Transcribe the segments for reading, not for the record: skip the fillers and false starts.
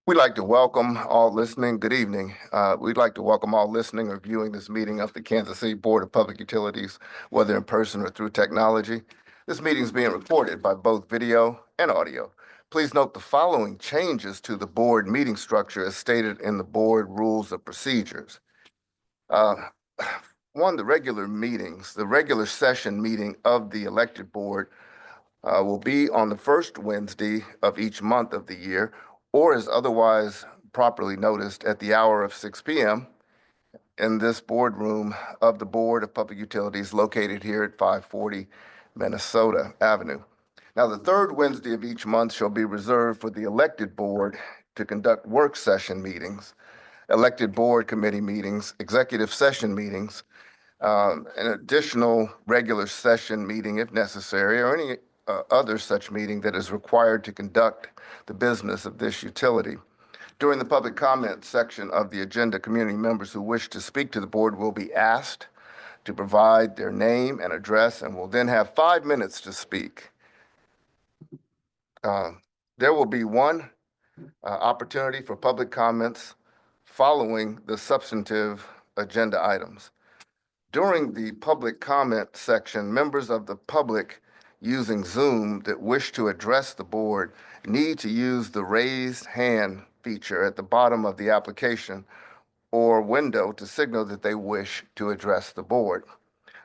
We'd like to welcome all listening. Good evening. We'd like to welcome all listening or viewing this meeting of the Kansas City Board of Public Utilities, whether in person or through technology. This meeting is being recorded by both video and audio. Please note the following changes to the board meeting structure as stated in the board rules of procedures. Uh, One, the regular session meeting of the elected board will be on the first Wednesday of each month of the year, or as otherwise properly noticed at the hour of 6 p.m. in this boardroom of the Board of Public Utilities located here at 540 Minnesota Avenue. Now, the third Wednesday of each month shall be reserved for the elected board to conduct work session meetings, elected board committee meetings, executive session meetings, an additional regular session meeting if necessary, or any other such meeting that is required to conduct the business of this utility. During the public comment section of the agenda, community members who wish to speak to the board will be asked to provide their name and address and will then have 5 minutes to speak. There will be one opportunity for public comments following the substantive agenda items. During the public comment section, members of the public using Zoom that wish to address the board need to use the raised hand feature at the bottom of the application or window to signal that they wish to address the board.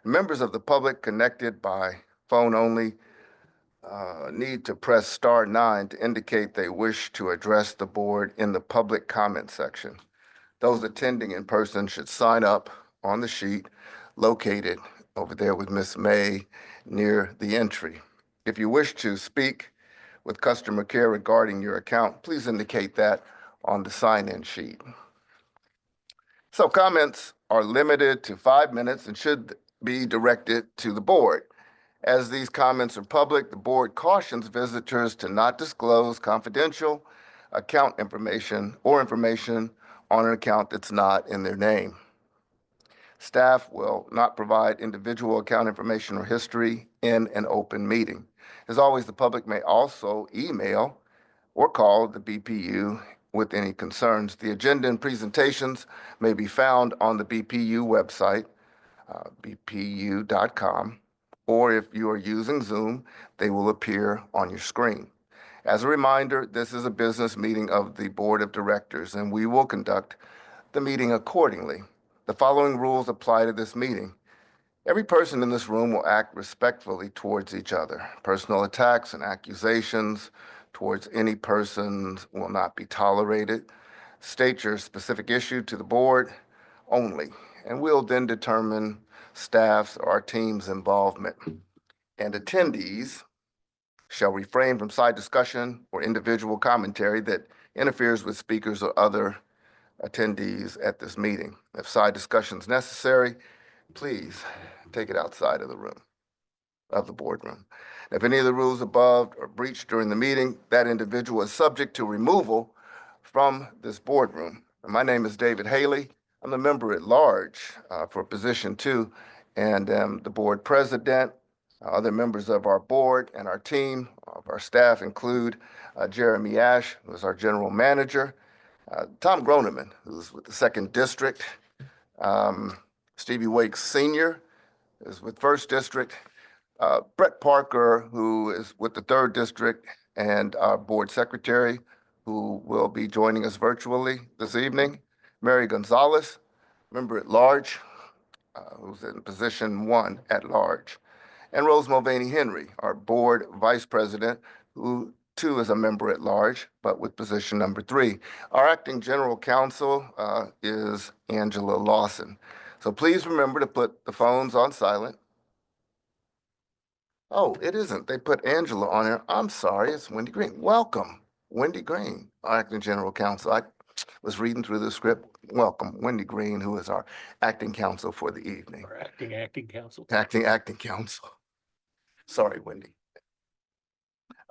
Members of the public connected by phone only need to press *9 to indicate they wish to address the board in the public comment section. Those attending in person should sign up on the sheet located over there with Miss May near the entry. If you wish to speak with customer care regarding your account, please indicate that on the sign-in sheet. So comments are limited to 5 minutes and should be directed to the board. As these comments are public, the board cautions visitors to not disclose confidential account information or information on an account that's not in their name. Staff will not provide individual account information or history in an open meeting. As always, the public may also email or call the BPU with any concerns. The agenda and presentations may be found on the BPU website, bpu.com, or if you are using Zoom, they will appear on your screen. As a reminder, this is a business meeting of the Board of Directors, and we will conduct the meeting accordingly. The following rules apply to this meeting. Every person in this room will act respectfully towards each other. Personal attacks and accusations towards any person will not be tolerated. State your specific issue to the board only, and we'll then determine staff's or our team's involvement. And attendees shall refrain from side discussion or individual commentary that interferes with speakers or other attendees at this meeting. If side discussion is necessary, please take it outside of the room, of the boardroom. If any of the rules above are breached during the meeting, that individual is subject to removal from this boardroom. And my name is David Haley. I'm the member at large for position 2 and am the board president. Other members of our board and our team, of our staff include Jeremy Ash, who is our general manager, Tom Groneman, who's with the 2nd District, Stevie Wakes Sr. is with 1st District, Brett Parker, who is with the 3rd District, and our board secretary, who will be joining us virtually this evening, Mary Gonzalez, member at large, who's in position 1 at large, and Rose Mulvaney Henry, our board vice president, who too is a member at large, but with position number 3. Our acting general counsel is Angela Lawson. So please remember to put the phones on silent. Oh, it isn't. They put Angela on here. I'm sorry, it's Wendy Green. Welcome, Wendy Green, our acting general counsel. I was reading through the script. Welcome, Wendy Green, who is our acting counsel for the evening. Or acting counsel. Acting counsel. Sorry, Wendy.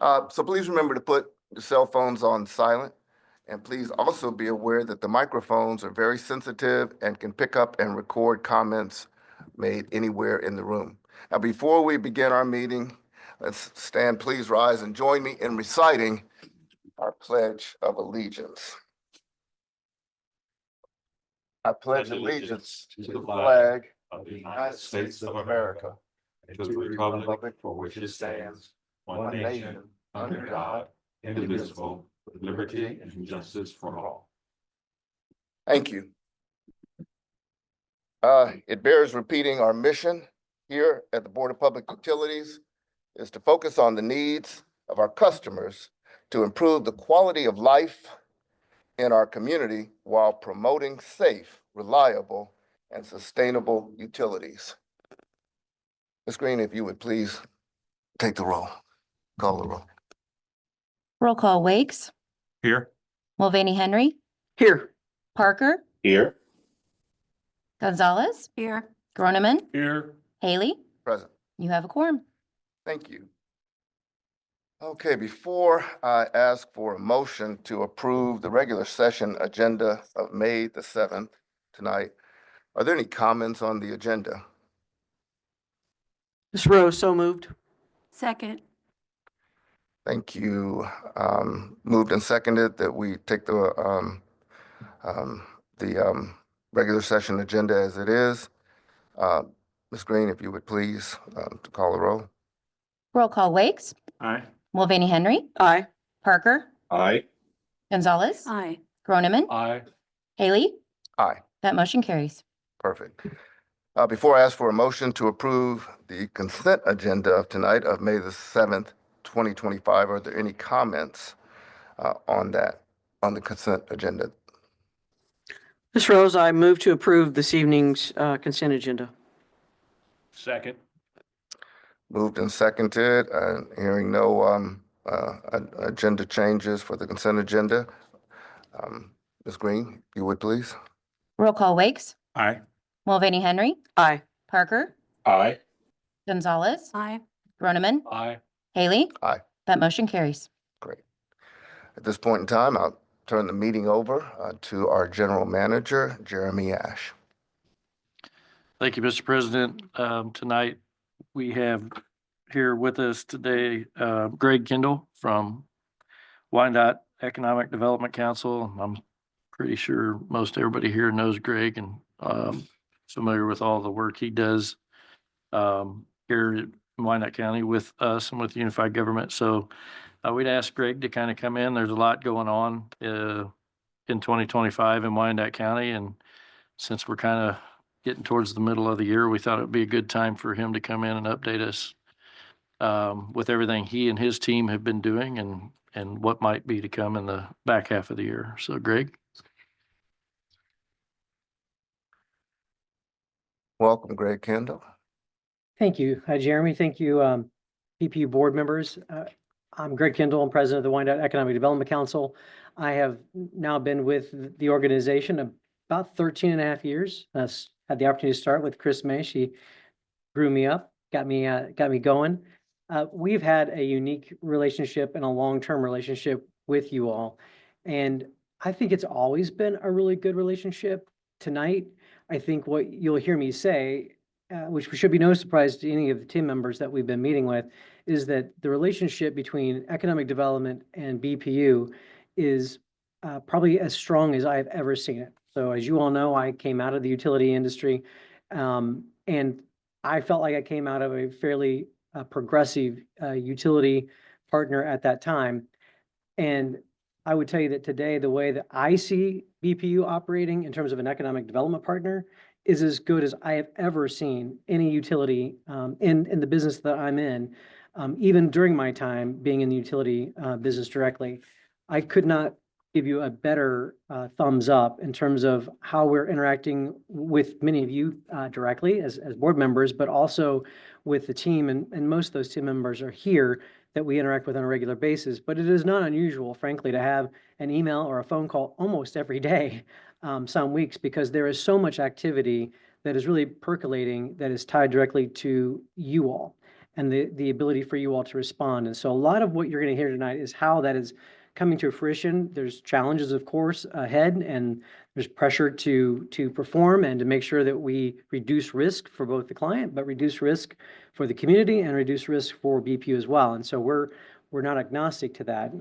So please remember to put the cell phones on silent. And please also be aware that the microphones are very sensitive and can pick up and record comments made anywhere in the room. Now, before we begin our meeting, let's stand, please rise and join me in reciting our Pledge of Allegiance. I pledge allegiance to the flag of the United States of America and to the republic for which it stands, one nation, under God, indivisible, with liberty and justice for all. Thank you. It bears repeating our mission here at the Board of Public Utilities is to focus on the needs of our customers to improve the quality of life in our community while promoting safe, reliable, and sustainable utilities. Ms. Green, if you would please take the roll, call the roll. Roll call: Wakes, Here. Mulvaney Henry, Here. Parker, Here. Gonzalez, Here. Groneman, Here. Haley. Present. You have a quorum. Thank you. Okay, before I ask for a motion to approve the regular session agenda of May the 7th tonight, are there any comments on the agenda? Ms. Rose, so moved. Second. Thank you. Moved and seconded that we take the regular session agenda as it is. Ms. Green, if you would please to call the roll. Roll call: Wakes, Aye. Mulvaney Henry, Aye. Parker, Aye. Gonzalez, Aye. Groneman, Aye. Haley. Aye. That motion carries. Perfect. Before I ask for a motion to approve the consent agenda of tonight of May the 7th, 2025, are there any comments on that, on the consent agenda? Ms. Rose, I move to approve this evening's consent agenda. Second. Moved and seconded, hearing no agenda changes for the consent agenda. Ms. Green, if you would please. Roll call: Wakes, Aye. Mulvaney Henry, Aye. Parker, Aye. Gonzalez, Aye. Groneman, Aye. Haley. Aye. That motion carries. Great. At this point in time, I'll turn the meeting over to our general manager, Jeremy Ash. Thank you, Mr. President. Tonight, we have here with us today, Greg Kendall from Wyandotte Economic Development Council. I'm pretty sure most everybody here knows Greg and familiar with all the work he does here in Wyandotte County with us and with Unified Government. So we'd ask Greg to kind of come in. There's a lot going on in 2025 in Wyandotte County. And since we're kind of getting towards the middle of the year, we thought it'd be a good time for him to come in and update us with everything he and his team have been doing and what might be to come in the back half of the year. So Greg. Welcome, Greg Kendall. Thank you. Hi, Jeremy. Thank you, BPU board members. I'm Greg Kendall. I'm president of the Wyandotte Economic Development Council. I have now been with the organization about 13 and a half years. Had the opportunity to start with Chris May. She grew me up, got me going. We've had a unique relationship and a long-term relationship with you all. And I think it's always been a really good relationship. Tonight, I think what you'll hear me say, which should be no surprise to any of the team members that we've been meeting with, is that the relationship between economic development and BPU is probably as strong as I've ever seen it. So as you all know, I came out of the utility industry, and I felt like I came out of a fairly progressive utility partner at that time. And I would tell you that today, the way that I see BPU operating in terms of an economic development partner is as good as I have ever seen any utility in the business that I'm in. Even during my time being in the utility business directly, I could not give you a better thumbs up in terms of how we're interacting with many of you directly as board members, but also with the team. And most of those team members are here that we interact with on a regular basis. But it is not unusual, frankly, to have an email or a phone call almost every day, some weeks, because there is so much activity that is really percolating that is tied directly to you all and the ability for you all to respond. And so a lot of what you're going to hear tonight is how that is coming to fruition. There's challenges, of course, ahead, and there's pressure to perform and to make sure that we reduce risk for both the client, but reduce risk for the community and reduce risk for BPU as well. And so we're we're not agnostic to that.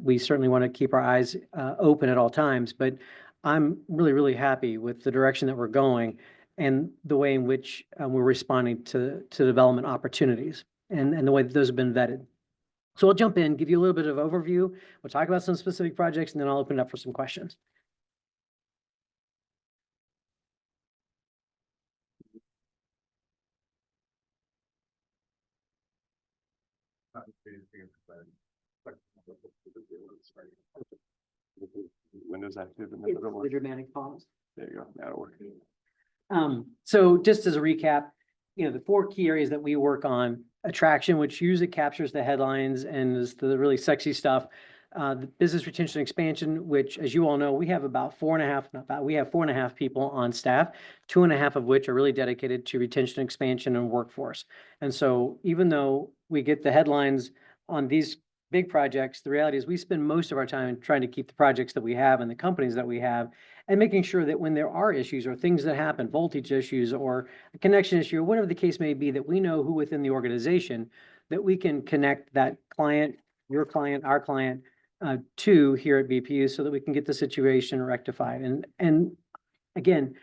We certainly want to keep our eyes open at all times, but I'm really, really happy with the direction that we're going and the way in which we're responding to development opportunities and the way that those have been vetted. So I'll jump in, give you a little bit of overview. We'll talk about some specific projects, and then I'll open it up for some questions. Windows active and It's the dramatic pause. there you go. That'll work. So just as a recap, the 4 key areas that we work on: attraction, which usually captures the headlines and is the really sexy stuff. The business retention expansion, which, as you all know, we have about 4.5 people on staff, 2.5 of which are really dedicated to retention expansion and workforce. And so even though we get the headlines on these big projects, the reality is we spend most of our time trying to keep the projects that we have and the companies that we have, and making sure that when there are issues or things that happen, voltage issues or a connection issue, or whatever the case may be, that we know who within the organization that we can connect that client, your client, our client, to here at BPU, so that we can get the situation rectified. And again,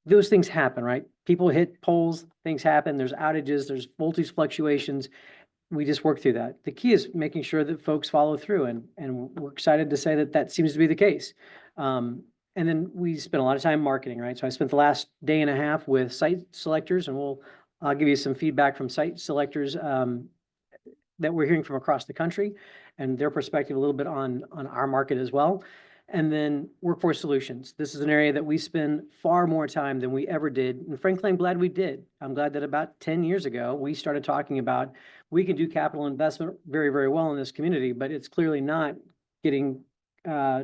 those things happen, right? People hit poles, things happen, there's outages, there's voltage fluctuations. We just work through that. The key is making sure that folks follow through, and we're excited to say that that seems to be the case. And then we spend a lot of time marketing, right? So I spent the last day and a half with site selectors, and I'll give you some feedback from site selectors that we're hearing from across the country, and their perspective a little bit on our market as well. And then workforce solutions. This is an area that we spend far more time than we ever did. And frankly, I'm glad we did. I'm glad that about 10 years ago, we started talking about we can do capital investment very, very well in this community, but it's clearly not getting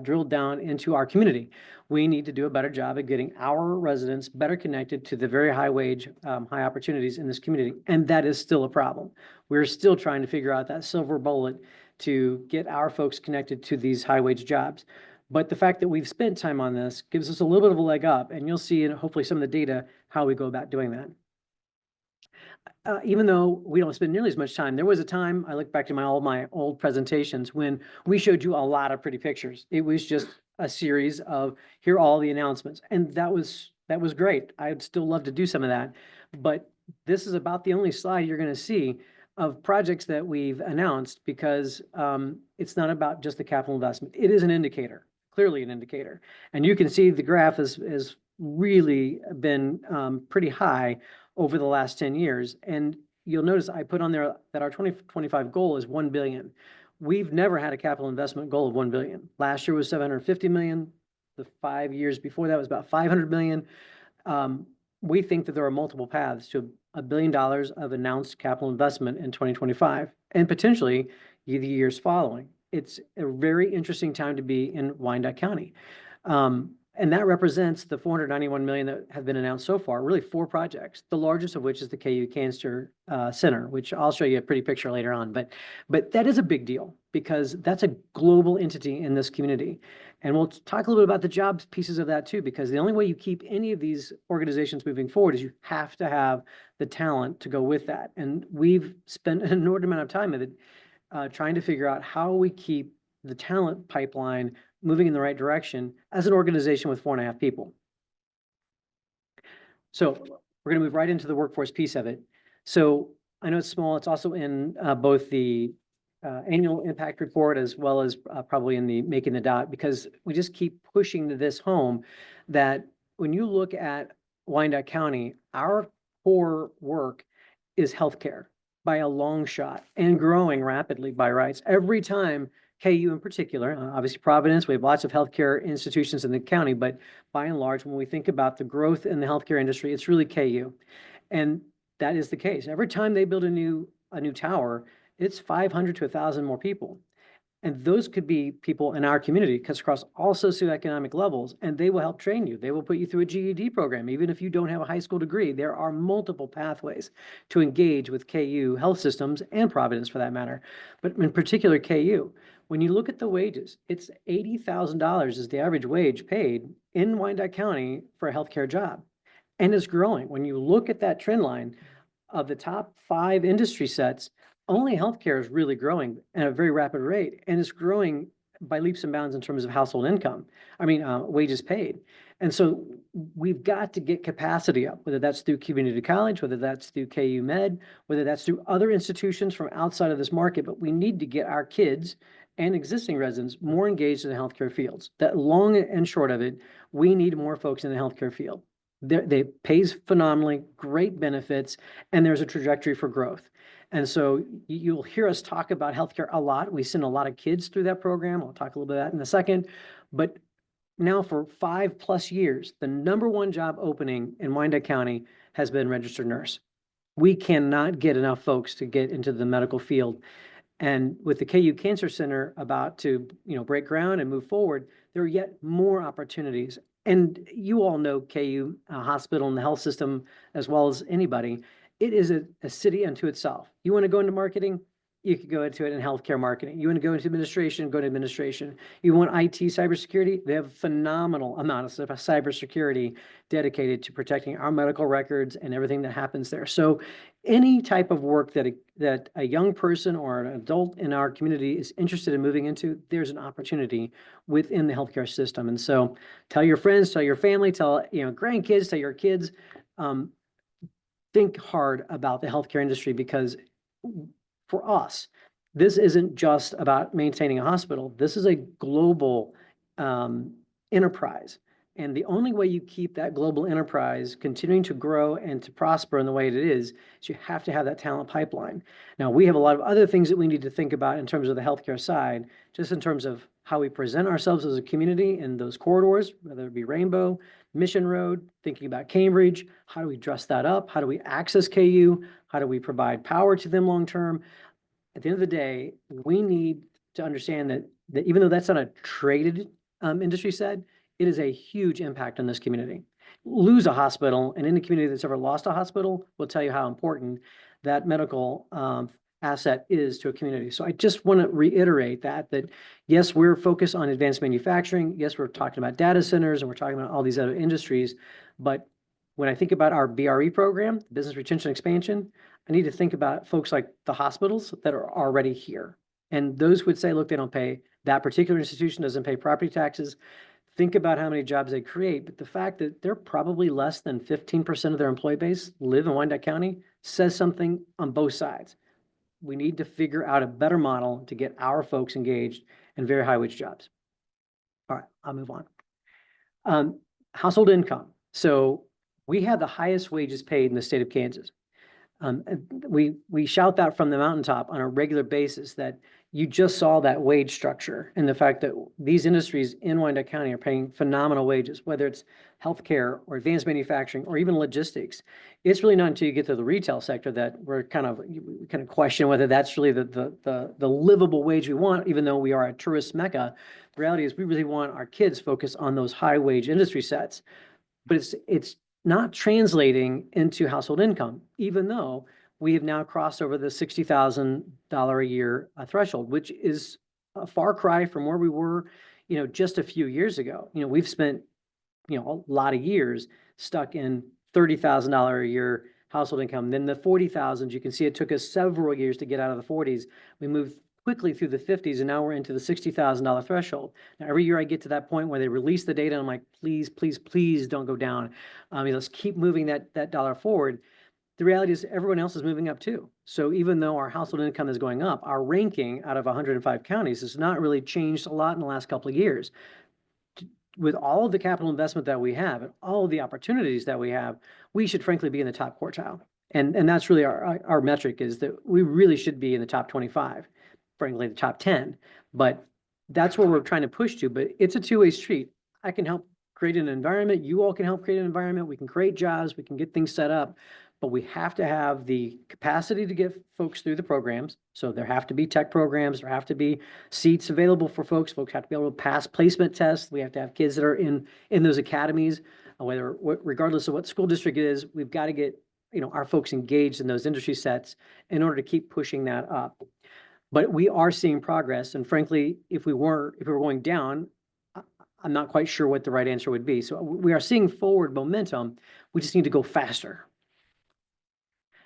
drilled down into our community. We need to do a better job at getting our residents better connected to the very high wage, high opportunities in this community. And that is still a problem. We're still trying to figure out that silver bullet to get our folks connected to these high wage jobs. But the fact that we've spent time on this gives us a little bit of a leg up, and you'll see in hopefully some of the data how we go about doing that. Even though we don't spend nearly as much time, there was a time, I look back to all my old presentations, when we showed you a lot of pretty pictures. It was just a series of, here are all the announcements. And that was great. I'd still love to do some of that. But this is about the only slide you're going to see of projects that we've announced, because it's not about just the capital investment. It is an indicator, clearly an indicator. And you can see the graph has really been pretty high over the last 10 years. And you'll notice I put on there that our 2025 goal is 1 billion. We've never had a capital investment goal of 1 billion. Last year was 750 million. The 5 years before that was about 500 million. We think that there are multiple paths to $1 billion of announced capital investment in 2025, and potentially the years following. It's a very interesting time to be in Wyandotte County. And that represents the 491 million that have been announced so far, really 4 projects, the largest of which is the KU Cancer Center, which I'll show you a pretty picture later on. But that is a big deal, because that's a global entity in this community. And we'll talk a little bit about the jobs pieces of that too, because the only way you keep any of these organizations moving forward is you have to have the talent to go with that. And we've spent an inordinate amount of time with it, trying to figure out how we keep the talent pipeline moving in the right direction as an organization with 4.5 people. So we're going to move right into the workforce piece of it. So I know it's small. It's also in both the annual impact report as well as probably in the Making the Dot, because we just keep pushing this home that when you look at Wyandotte County, our core work is healthcare by a long shot, and growing rapidly by rights. Every time KU in particular, obviously Providence, we have lots of healthcare institutions in the county, but by and large, when we think about the growth in the healthcare industry, it's really KU. And that is the case. Every time they build a new tower, it's 500 to 1,000 more people. And those could be people in our community, because across all socioeconomic levels, and they will help train you. They will put you through a GED program. Even if you don't have a high school degree, there are multiple pathways to engage with KU health systems, and Providence for that matter, but in particular KU. When you look at the wages, it's $80,000 is the average wage paid in Wyandotte County for a healthcare job, and it's growing. When you look at that trend line of the top 5 industry sets, only healthcare is really growing at a very rapid rate, and it's growing by leaps and bounds in terms of household income. Wages paid. And so we've got to get capacity up, whether that's through community college, whether that's through KU Med, whether that's through other institutions from outside of this market, but we need to get our kids and existing residents more engaged in the healthcare fields. That long and short of it, we need more folks in the healthcare field. They pays phenomenally, great benefits, and there's a trajectory for growth. And so you'll hear us talk about healthcare a lot. We send a lot of kids through that program. I'll talk a little bit about that in a second. But now for 5+ years, the #1 job opening in Wyandotte County has been registered nurse. We cannot get enough folks to get into the medical field. And with the KU Cancer Center about to, break ground and move forward, there are yet more opportunities. And you all know KU Hospital and the health system as well as anybody. It is a city unto itself. You want to go into marketing? You could go into it in healthcare marketing. You want to go into administration, go to administration. You want IT, cybersecurity? They have a phenomenal amount of cybersecurity dedicated to protecting our medical records and everything that happens there. So any type of work that a young person or an adult in our community is interested in moving into, there's an opportunity within the healthcare system. And so tell your friends, tell your family, tell grandkids, tell your kids, think hard about the healthcare industry, because for us, this isn't just about maintaining a hospital. This is a global enterprise. And the only way you keep that global enterprise continuing to grow and to prosper in the way it is you have to have that talent pipeline. Now, we have a lot of other things that we need to think about in terms of the healthcare side, just in terms of how we present ourselves as a community in those corridors, whether it be Rainbow, Mission Road, thinking about Cambridge. How do we dress that up? How do we access KU? How do we provide power to them long-term? At the end of the day, we need to understand that even though that's not a traded industry set, it is a huge impact on this community. Lose a hospital, and any community that's ever lost a hospital will tell you how important that medical asset is to a community. So I just want to reiterate that yes, we're focused on advanced manufacturing. Yes, we're talking about data centers and we're talking about all these other industries. But when I think about our BRE program, business retention expansion, I need to think about folks like the hospitals that are already here. And those would say, look, they don't pay, that particular institution doesn't pay property taxes. Think about how many jobs they create. But the fact that they're probably less than 15% of their employee base live in Wyandotte County says something on both sides. We need to figure out a better model to get our folks engaged in very high wage jobs. All right, I'll move on. Household income. So we have the highest wages paid in the state of Kansas. We shout that from the mountaintop on a regular basis, that you just saw that wage structure and the fact that these industries in Wyandotte County are paying phenomenal wages, whether it's healthcare or advanced manufacturing or even logistics. It's really not until you get to the retail sector that we kind of question whether that's really the livable wage we want, even though we are a tourist mecca. The reality is we really want our kids focused on those high wage industry sets, but it's not translating into household income, even though we have now crossed over the $60,000 a year threshold, which is a far cry from where we were, just a few years ago. We've spent, a lot of years stuck in $30,000 a year household income. Then the 40,000, you can see it took us several years to get out of the 40s. We moved quickly through the 50s, and now we're into the $60,000 threshold. Now, every year I get to that point where they release the data, and I'm like, please, please, please don't go down. Let's keep moving that dollar forward. The reality is everyone else is moving up too. So even though our household income is going up, our ranking out of 105 counties has not really changed a lot in the last couple of years. With all of the capital investment that we have and all of the opportunities that we have, we should frankly be in the top quartile. And that's really our metric, is that we really should be in the top 25, frankly, the top 10. But that's where we're trying to push to. But it's a two-way street. I can help create an environment. You all can help create an environment. We can create jobs. We can get things set up. But we have to have the capacity to get folks through the programs. So there have to be tech programs. There have to be seats available for folks. Folks have to be able to pass placement tests. We have to have kids that are in those academies, regardless of what school district it is. We've got to get our folks engaged in those industry sets in order to keep pushing that up. But we are seeing progress. And frankly, if we were going down, I'm not quite sure what the right answer would be. So we are seeing forward momentum. We just need to go faster.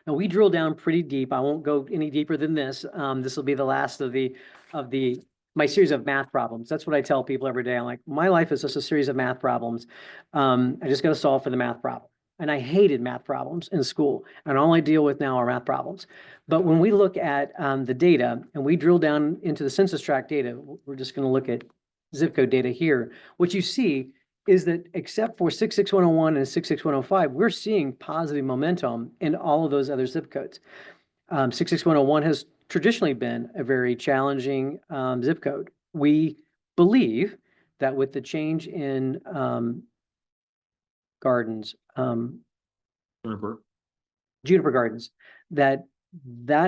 And we drill down pretty deep. I won't go any deeper than this. This will be the last of my series of math problems. That's what I tell people every day. I'm like, my life is just a series of math problems. I just got to solve for the math problem. And I hated math problems in school. And all I deal with now are math problems. But when we look at the data and we drill down into the census tract data, we're just going to look at zip code data here. What you see is that except for 66101 and 66105, we're seeing positive momentum in all of those other zip codes. 66101 has traditionally been a very challenging zip code. We believe that with the change in gardens, Juniper Gardens, that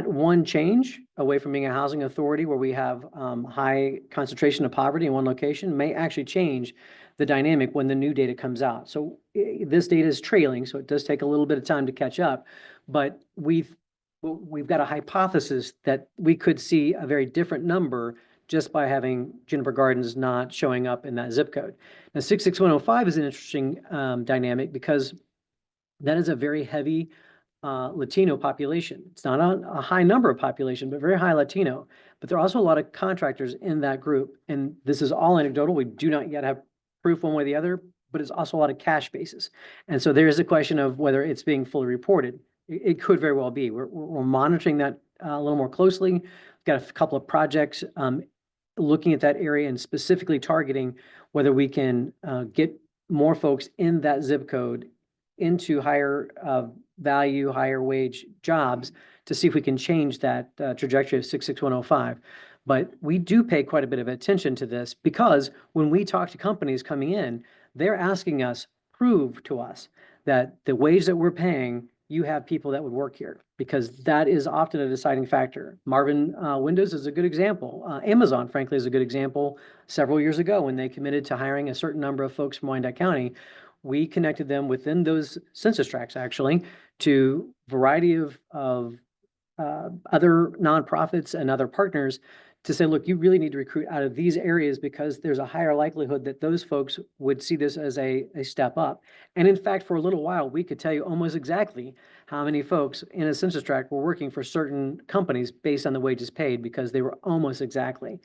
one change away from being a housing authority where we have high concentration of poverty in one location may actually change the dynamic when the new data comes out. So this data is trailing, so it does take a little bit of time to catch up, but we've got a hypothesis that we could see a very different number just by having Juniper Gardens not showing up in that zip code. Now, 66105 is an interesting dynamic because that is a very heavy Latino population. It's not a high number of population, but very high Latino. But there are also a lot of contractors in that group. And this is all anecdotal. We do not yet have proof one way or the other, but it's also a lot of cash basis. And so there is a question of whether it's being fully reported. It could very well be. We're monitoring that a little more closely. We've got a couple of projects looking at that area and specifically targeting whether we can get more folks in that zip code into higher value, higher wage jobs to see if we can change that trajectory of 66105. But we do pay quite a bit of attention to this because when we talk to companies coming in, they're asking us, prove to us that the wage that we're paying, you have people that would work here, because that is often a deciding factor. Marvin Windows is a good example. Amazon, frankly, is a good example. Several years ago, when they committed to hiring a certain number of folks from Wyandotte County, we connected them within those census tracts, actually, to a variety of other nonprofits and other partners to say, look, you really need to recruit out of these areas because there's a higher likelihood that those folks would see this as a step up. And in fact, for a little while, we could tell you almost exactly how many folks in a census tract were working for certain companies based on the wages paid because they were almost exactly.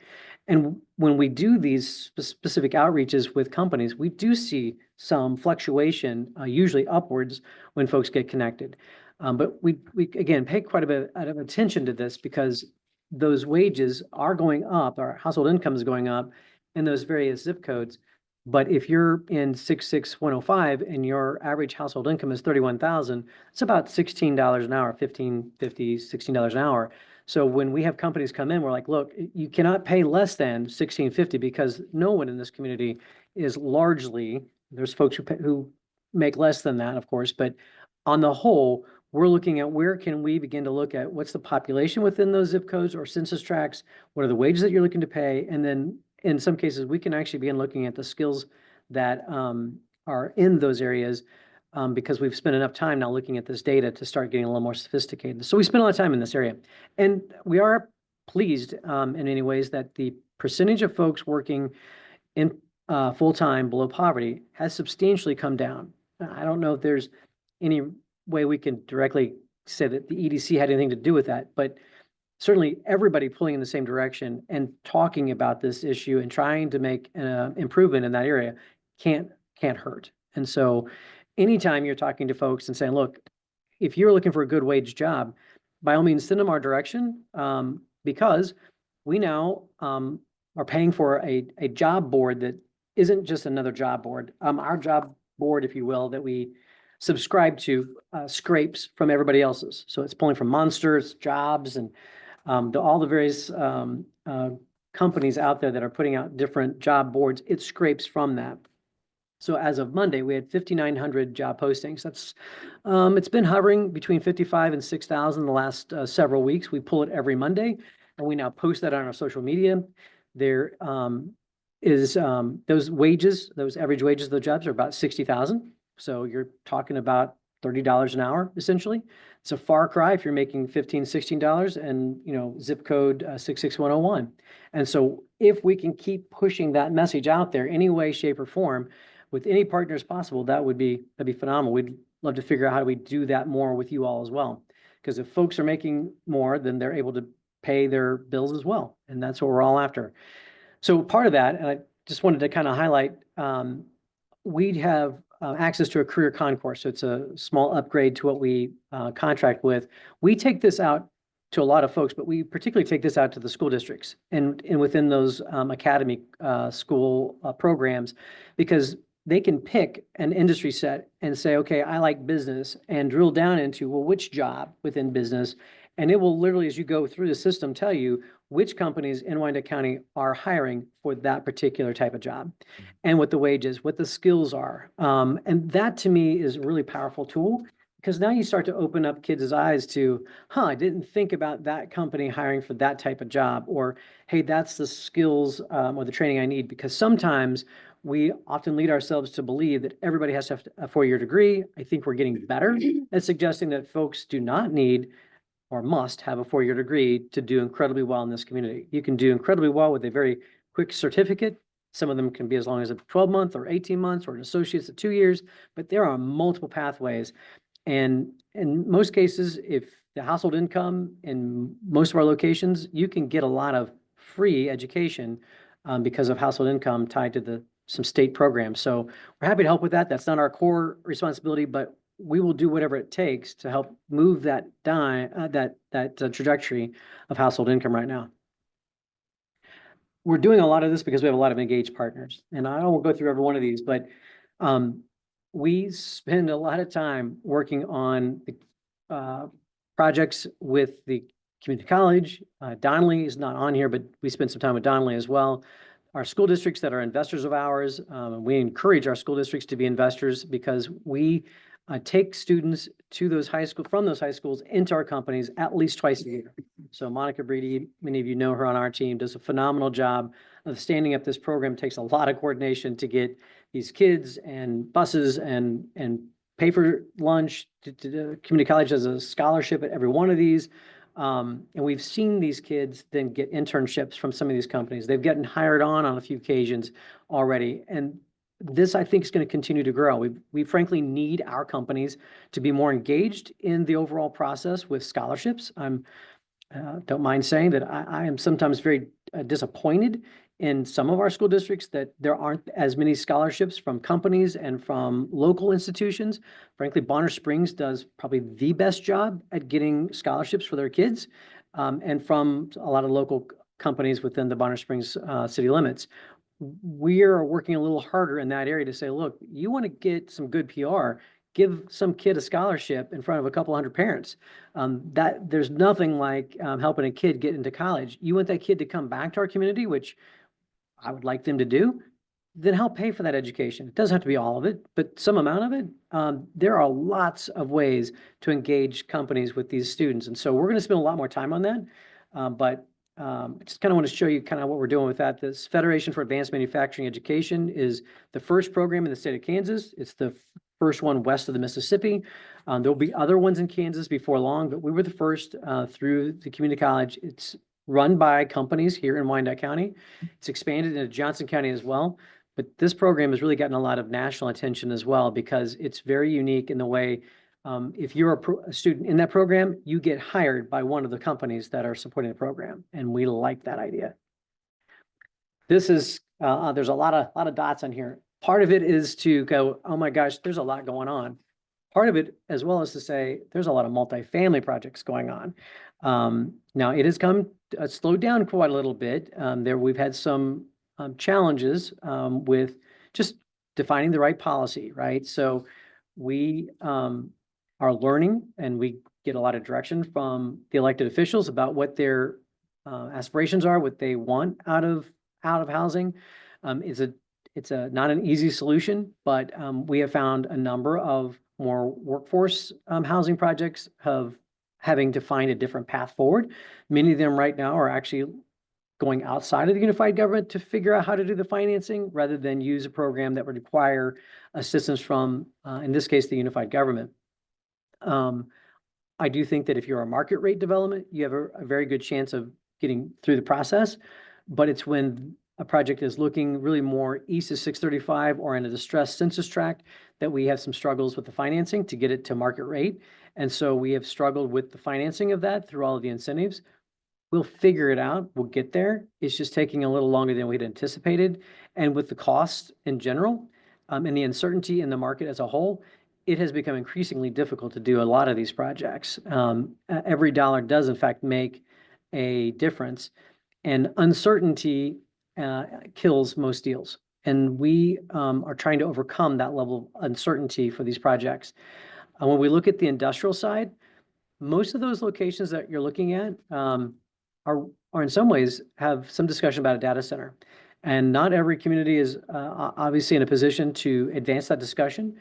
And when we do these specific outreaches with companies, we do see some fluctuation, usually upwards, when folks get connected. But we again pay quite a bit of attention to this because those wages are going up, our household income is going up in those various zip codes. But if you're in 66105 and your average household income is 31,000, it's about $16 an hour, $15.50, $16 an hour. So when we have companies come in, we're like, look, you cannot pay less than $16.50 because no one in this community is largely, there's folks who make less than that, of course, but on the whole, we're looking at where can we begin to look at what's the population within those zip codes or census tracts, what are the wages that you're looking to pay, and then in some cases, we can actually begin looking at the skills that are in those areas because we've spent enough time now looking at this data to start getting a little more sophisticated. So we spend a lot of time in this area. And we are pleased in many ways that the percentage of folks working in full-time below poverty has substantially come down. I don't know if there's any way we can directly say that the EDC had anything to do with that, but certainly everybody pulling in the same direction and talking about this issue and trying to make an improvement in that area can't hurt. And so anytime you're talking to folks and saying, look, if you're looking for a good wage job, by all means, send them our direction because we now are paying for a job board that isn't just another job board. Our job board, if you will, that we subscribe to scrapes from everybody else's. So it's pulling from Monsters, Jobs, and all the various companies out there that are putting out different job boards. It scrapes from that. So as of Monday, we had 5,900 job postings. That's it's been hovering between 55 and 6,000 the last several weeks. We pull it every Monday, and we now post that on our social media. There is those wages, those average wages of the jobs are about 60,000. So you're talking about $30 an hour, essentially. It's a far cry if you're making $15, $16 and, zip code 66101. And so if we can keep pushing that message out there any way, shape, or form with any partners possible, that'd be phenomenal. We'd love to figure out how do we do that more with you all as well. Because if folks are making more, then they're able to pay their bills as well. And that's what we're all after. So part of that, and I just wanted to kind of highlight, we have access to a career concourse. So it's a small upgrade to what we contract with. We take this out to a lot of folks, but we particularly take this out to the school districts and within those academy school programs, because they can pick an industry set and say, okay, I like business, and drill down into, well, which job within business? And it will literally, as you go through the system, tell you which companies in Wyandotte County are hiring for that particular type of job, and what the wages, what the skills are. And that to me is a really powerful tool, because now you start to open up kids' eyes to, I didn't think about that company hiring for that type of job, or, hey, that's the skills or the training I need. Because sometimes we often lead ourselves to believe that everybody has to have a 4-year degree. I think we're getting better at suggesting that folks do not need or must have a 4-year degree to do incredibly well in this community. You can do incredibly well with a very quick certificate. Some of them can be as long as a 12-month or 18 months, or an associate's at 2 years, but there are multiple pathways. And in most cases, if the household income in most of our locations, you can get a lot of free education because of household income tied to some state programs. So we're happy to help with that. That's not our core responsibility, but we will do whatever it takes to help move that trajectory of household income right now. We're doing a lot of this because we have a lot of engaged partners, and I won't go through every one of these, but we spend a lot of time working on the projects with the community college. Donnelly is not on here, but we spend some time with Donnelly as well. Our school districts that are investors of ours, we encourage our school districts to be investors, because we take students to those from those high schools into our companies at least twice a year. So Monica Breedy, many of you know her on our team, does a phenomenal job of standing up this program. It takes a lot of coordination to get these kids and buses and pay for lunch. Community college has a scholarship at every one of these. And we've seen these kids then get internships from some of these companies. They've gotten hired on a few occasions already. And this, I think, is going to continue to grow. We frankly need our companies to be more engaged in the overall process with scholarships. Don't mind saying that I am sometimes very disappointed in some of our school districts that there aren't as many scholarships from companies and from local institutions. Frankly, Bonner Springs does probably the best job at getting scholarships for their kids, and from a lot of local companies within the Bonner Springs city limits. We are working a little harder in that area to say, look, you want to get some good PR, give some kid a scholarship in front of a couple hundred parents. That there's nothing like helping a kid get into college. You want that kid to come back to our community, which I would like them to do, then help pay for that education. It doesn't have to be all of it, but some amount of it. There are lots of ways to engage companies with these students. And so we're going to spend a lot more time on that. I just kind of want to show you kind of what we're doing with that. This Federation for Advanced Manufacturing Education is the first program in the state of Kansas. It's the first one west of the Mississippi. There'll be other ones in Kansas before long, but we were the first through the community college. It's run by companies here in Wyandotte County. It's expanded into Johnson County as well. But this program has really gotten a lot of national attention as well, because it's very unique in the way if you're a student in that program, you get hired by one of the companies that are supporting the program. And we like that idea. This is, there's a lot of dots on here. Part of it is to go, oh my gosh, there's a lot going on. Part of it, as well, as to say, there's a lot of multifamily projects going on. Now it has slowed down quite a little bit. We've had some challenges with just defining the right policy, right? So we are learning, and we get a lot of direction from the elected officials about what their aspirations are, what they want out of housing. It's not an easy solution, but we have found a number of more workforce housing projects having to find a different path forward. Many of them right now are actually going outside of the unified government to figure out how to do the financing, rather than use a program that would require assistance from, in this case, the unified government. I do think that if you're a market rate development, you have a very good chance of getting through the process, but it's when a project is looking really more east of 635 or in a distressed census tract, that we have some struggles with the financing to get it to market rate. And so we have struggled with the financing of that through all of the incentives. We'll figure it out. We'll get there. It's just taking a little longer than we'd anticipated. And with the cost in general, and the uncertainty in the market as a whole, it has become increasingly difficult to do a lot of these projects. Every dollar does in fact make a difference, and uncertainty kills most deals. And we are trying to overcome that level of uncertainty for these projects. When we look at the industrial side, most of those locations that you're looking at are in some ways have some discussion about a data center. And not every community is obviously in a position to advance that discussion.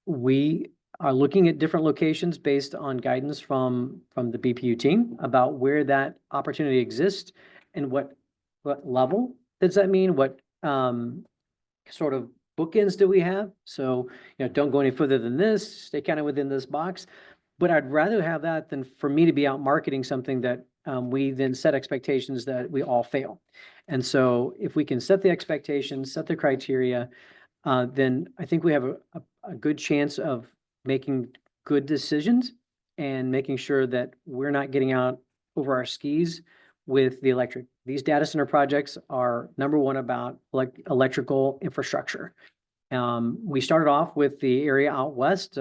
We are looking at different locations based on guidance from the BPU team about where that opportunity exists and what level does that mean? What sort of bookends do we have? So, don't go any further than this, stay kind of within this box. But I'd rather have that than for me to be out marketing something that we then set expectations that we all fail. And so if we can set the expectations, set the criteria, then I think we have a good chance of making good decisions and making sure that we're not getting out over our skis with the electric. These data center projects are number one about electrical infrastructure. We started off with the area out west,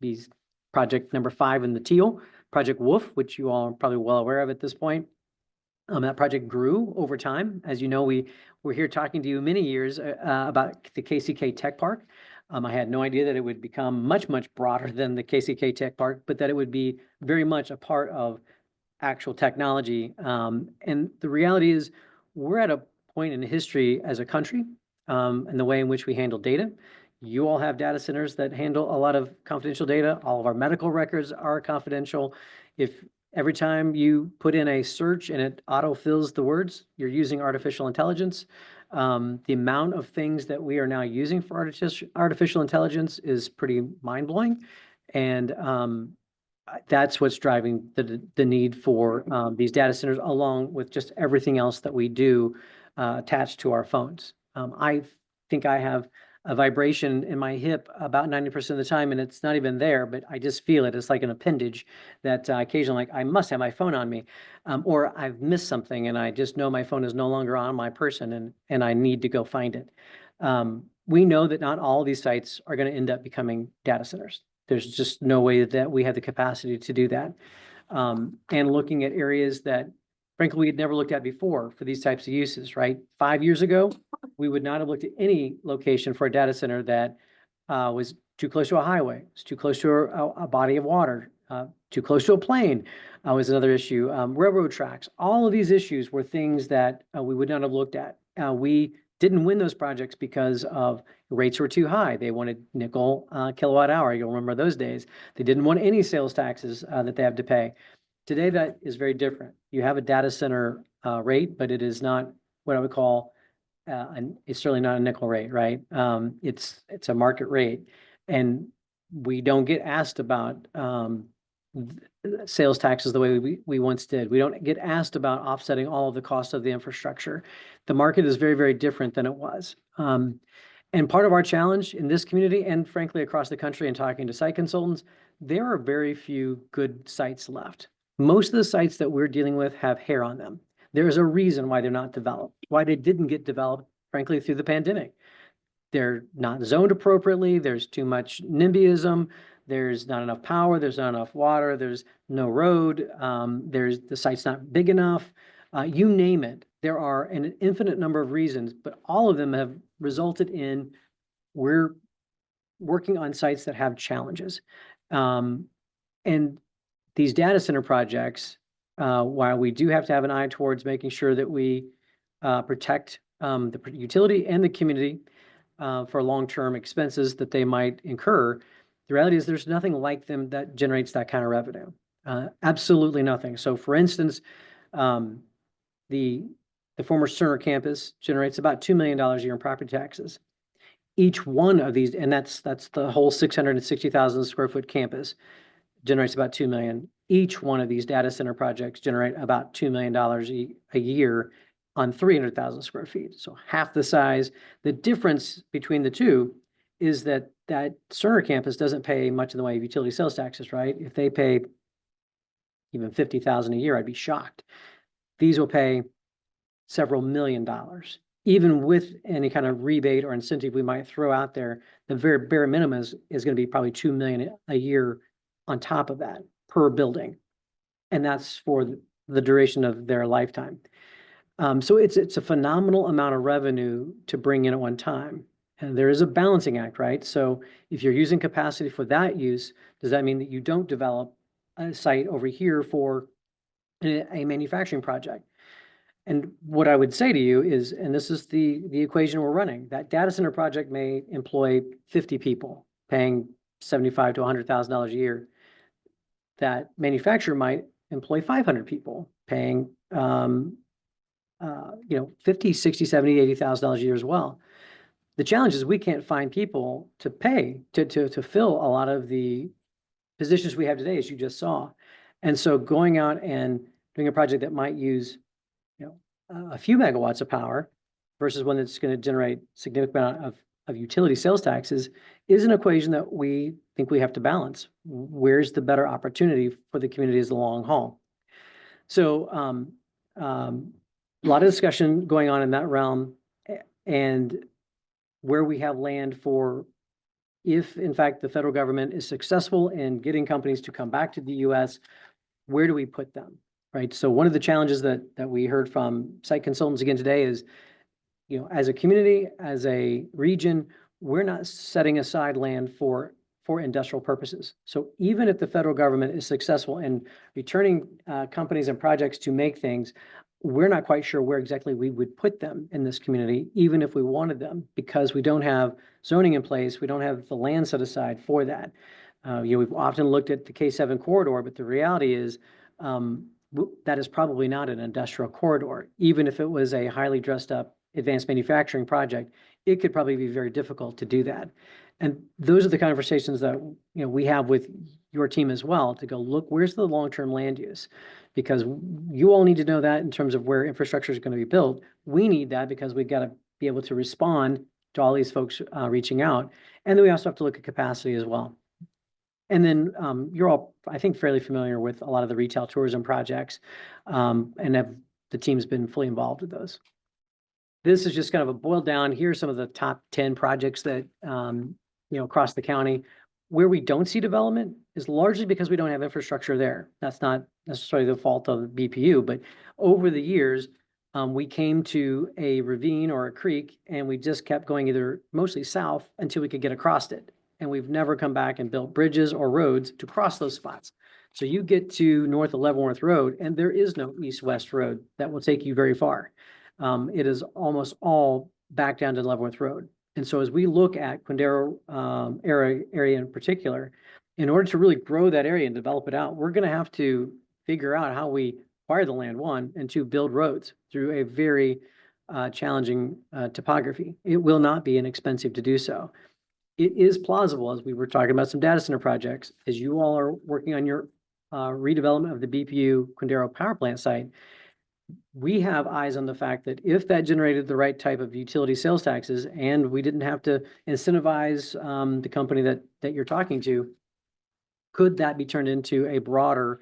these project number 5 in the teal, Project Wolf, which you all are probably well aware of at this point. That project grew over time. As you know, we were here talking to you many years about the KCK Tech Park. I had no idea that it would become much, much broader than the KCK Tech Park, but that it would be very much a part of actual technology. And the reality is we're at a point in history as a country and the way in which we handle data. You all have data centers that handle a lot of confidential data. All of our medical records are confidential. If every time you put in a search and it auto-fills the words, you're using artificial intelligence. The amount of things that we are now using for artificial intelligence is pretty mind-blowing. And that's what's driving the need for these data centers, along with just everything else that we do attached to our phones. I think I have a vibration in my hip about 90% of the time, and it's not even there, but I just feel it. It's like an appendage that occasionally, I must have my phone on me, or I've missed something and I just know my phone is no longer on my person and I need to go find it. We know that not all of these sites are going to end up becoming data centers. There's just no way that we have the capacity to do that. And looking at areas that frankly, we had never looked at before for these types of uses, right? 5 years ago, we would not have looked at any location for a data center that was too close to a highway, was too close to a body of water, too close to a plane was another issue. Railroad tracks, all of these issues were things that we would not have looked at. We didn't win those projects because of rates were too high. They wanted nickel kilowatt hour. You'll remember those days. They didn't want any sales taxes that they have to pay. Today, that is very different. You have a data center rate, but it is not what I would call, it's certainly not a nickel rate, right? It's a market rate. And we don't get asked about sales taxes the way we once did. We don't get asked about offsetting all of the cost of the infrastructure. The market is very, very different than it was. And part of our challenge in this community and frankly across the country and talking to site consultants, there are very few good sites left. Most of the sites that we're dealing with have hair on them. There is a reason why they're not developed, why they didn't get developed, frankly, through the pandemic. They're not zoned appropriately. There's too much NIMBYism. There's not enough power. There's not enough water. There's no road. The site's not big enough. You name it. There are an infinite number of reasons, but all of them have resulted in we're working on sites that have challenges. And these data center projects, while we do have to have an eye towards making sure that we protect the utility and the community for long-term expenses that they might incur, the reality is there's nothing like them that generates that kind of revenue. Absolutely nothing. So for instance, the former Cerner campus generates about $2 million a year in property taxes. Each one of these, and that's the whole 660,000 square foot campus, generates about $2 million. Each one of these data center projects generate about $2 million a year on 300,000 square feet. So half the size. The difference between the two is that Cerner campus doesn't pay much in the way of utility sales taxes, right? If they pay even 50,000 a year, I'd be shocked. These will pay several $1,000,000. Even with any kind of rebate or incentive we might throw out there, the very bare minimum is going to be probably 2 million a year on top of that per building. And that's for the duration of their lifetime. So it's a phenomenal amount of revenue to bring in at one time. And there is a balancing act, right? So if you're using capacity for that use, does that mean that you don't develop a site over here for a manufacturing project? And what I would say to you is, and this is the equation we're running, that data center project may employ 50 people, paying $75,000 to $100,000 a year. That manufacturer might employ 500 people, paying $50,000, $60,000, $70,000, $80,000 a year as well. The challenge is we can't find people to pay to fill a lot of the positions we have today, as you just saw. And so going out and doing a project that might use a few megawatts of power versus one that's going to generate significant amount of utility sales taxes is an equation that we think we have to balance. Where's the better opportunity for the community as the long haul? So a lot of discussion going on in that realm, and where we have land for, if in fact the federal government is successful in getting companies to come back to the US, where do we put them? Right. So one of the challenges that we heard from site consultants again today is, as a community, as a region, we're not setting aside land for industrial purposes. So even if the federal government is successful in returning companies and projects to make things, we're not quite sure where exactly we would put them in this community, even if we wanted them, because we don't have zoning in place. We don't have the land set aside for that. We've often looked at the K7 corridor, but the reality is, that is probably not an industrial corridor. Even if it was a highly dressed up advanced manufacturing project, it could probably be very difficult to do that. And those are the conversations that we have with your team as well, to go look, where's the long-term land use? Because you all need to know that in terms of where infrastructure is going to be built. We need that because we've got to be able to respond to all these folks reaching out. And then we also have to look at capacity as well. And then you're all, I think, fairly familiar with a lot of the retail tourism projects, and the team's been fully involved with those. This is just kind of a boiled down. Here's some of the top 10 projects that, across the county. Where we don't see development is largely because we don't have infrastructure there. That's not necessarily the fault of BPU, but over the years, we came to a ravine or a creek, and we just kept going either mostly south until we could get across it. And we've never come back and built bridges or roads to cross those spots. So you get to north of Leavenworth Road, and there is no east-west road that will take you very far. It is almost all back down to Leavenworth Road. And so as we look at Quindaro area in particular, in order to really grow that area and develop it out, we're going to have to figure out how we acquire the land, one, and two, build roads through a very challenging topography. It will not be inexpensive to do so. It is plausible, as we were talking about some data center projects, as you all are working on your redevelopment of the BPU Quindaro power plant site. We have eyes on the fact that if that generated the right type of utility sales taxes, and we didn't have to incentivize the company that you're talking to, could that be turned into a broader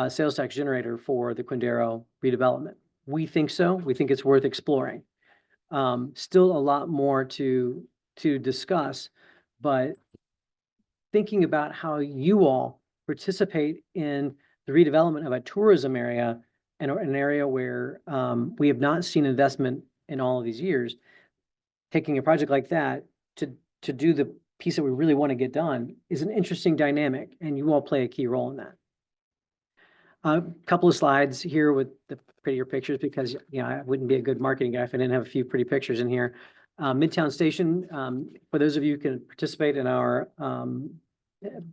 sales tax generator for the Quindaro redevelopment? We think so. We think it's worth exploring. Still a lot more to discuss, but thinking about how you all participate in the redevelopment of a tourism area and an area where we have not seen investment in all of these years, taking a project like that to do the piece that we really want to get done is an interesting dynamic, and you all play a key role in that. A couple of slides here with the prettier pictures, because I wouldn't be a good marketing guy if I didn't have a few pretty pictures in here. Midtown Station, for those of you who can participate in our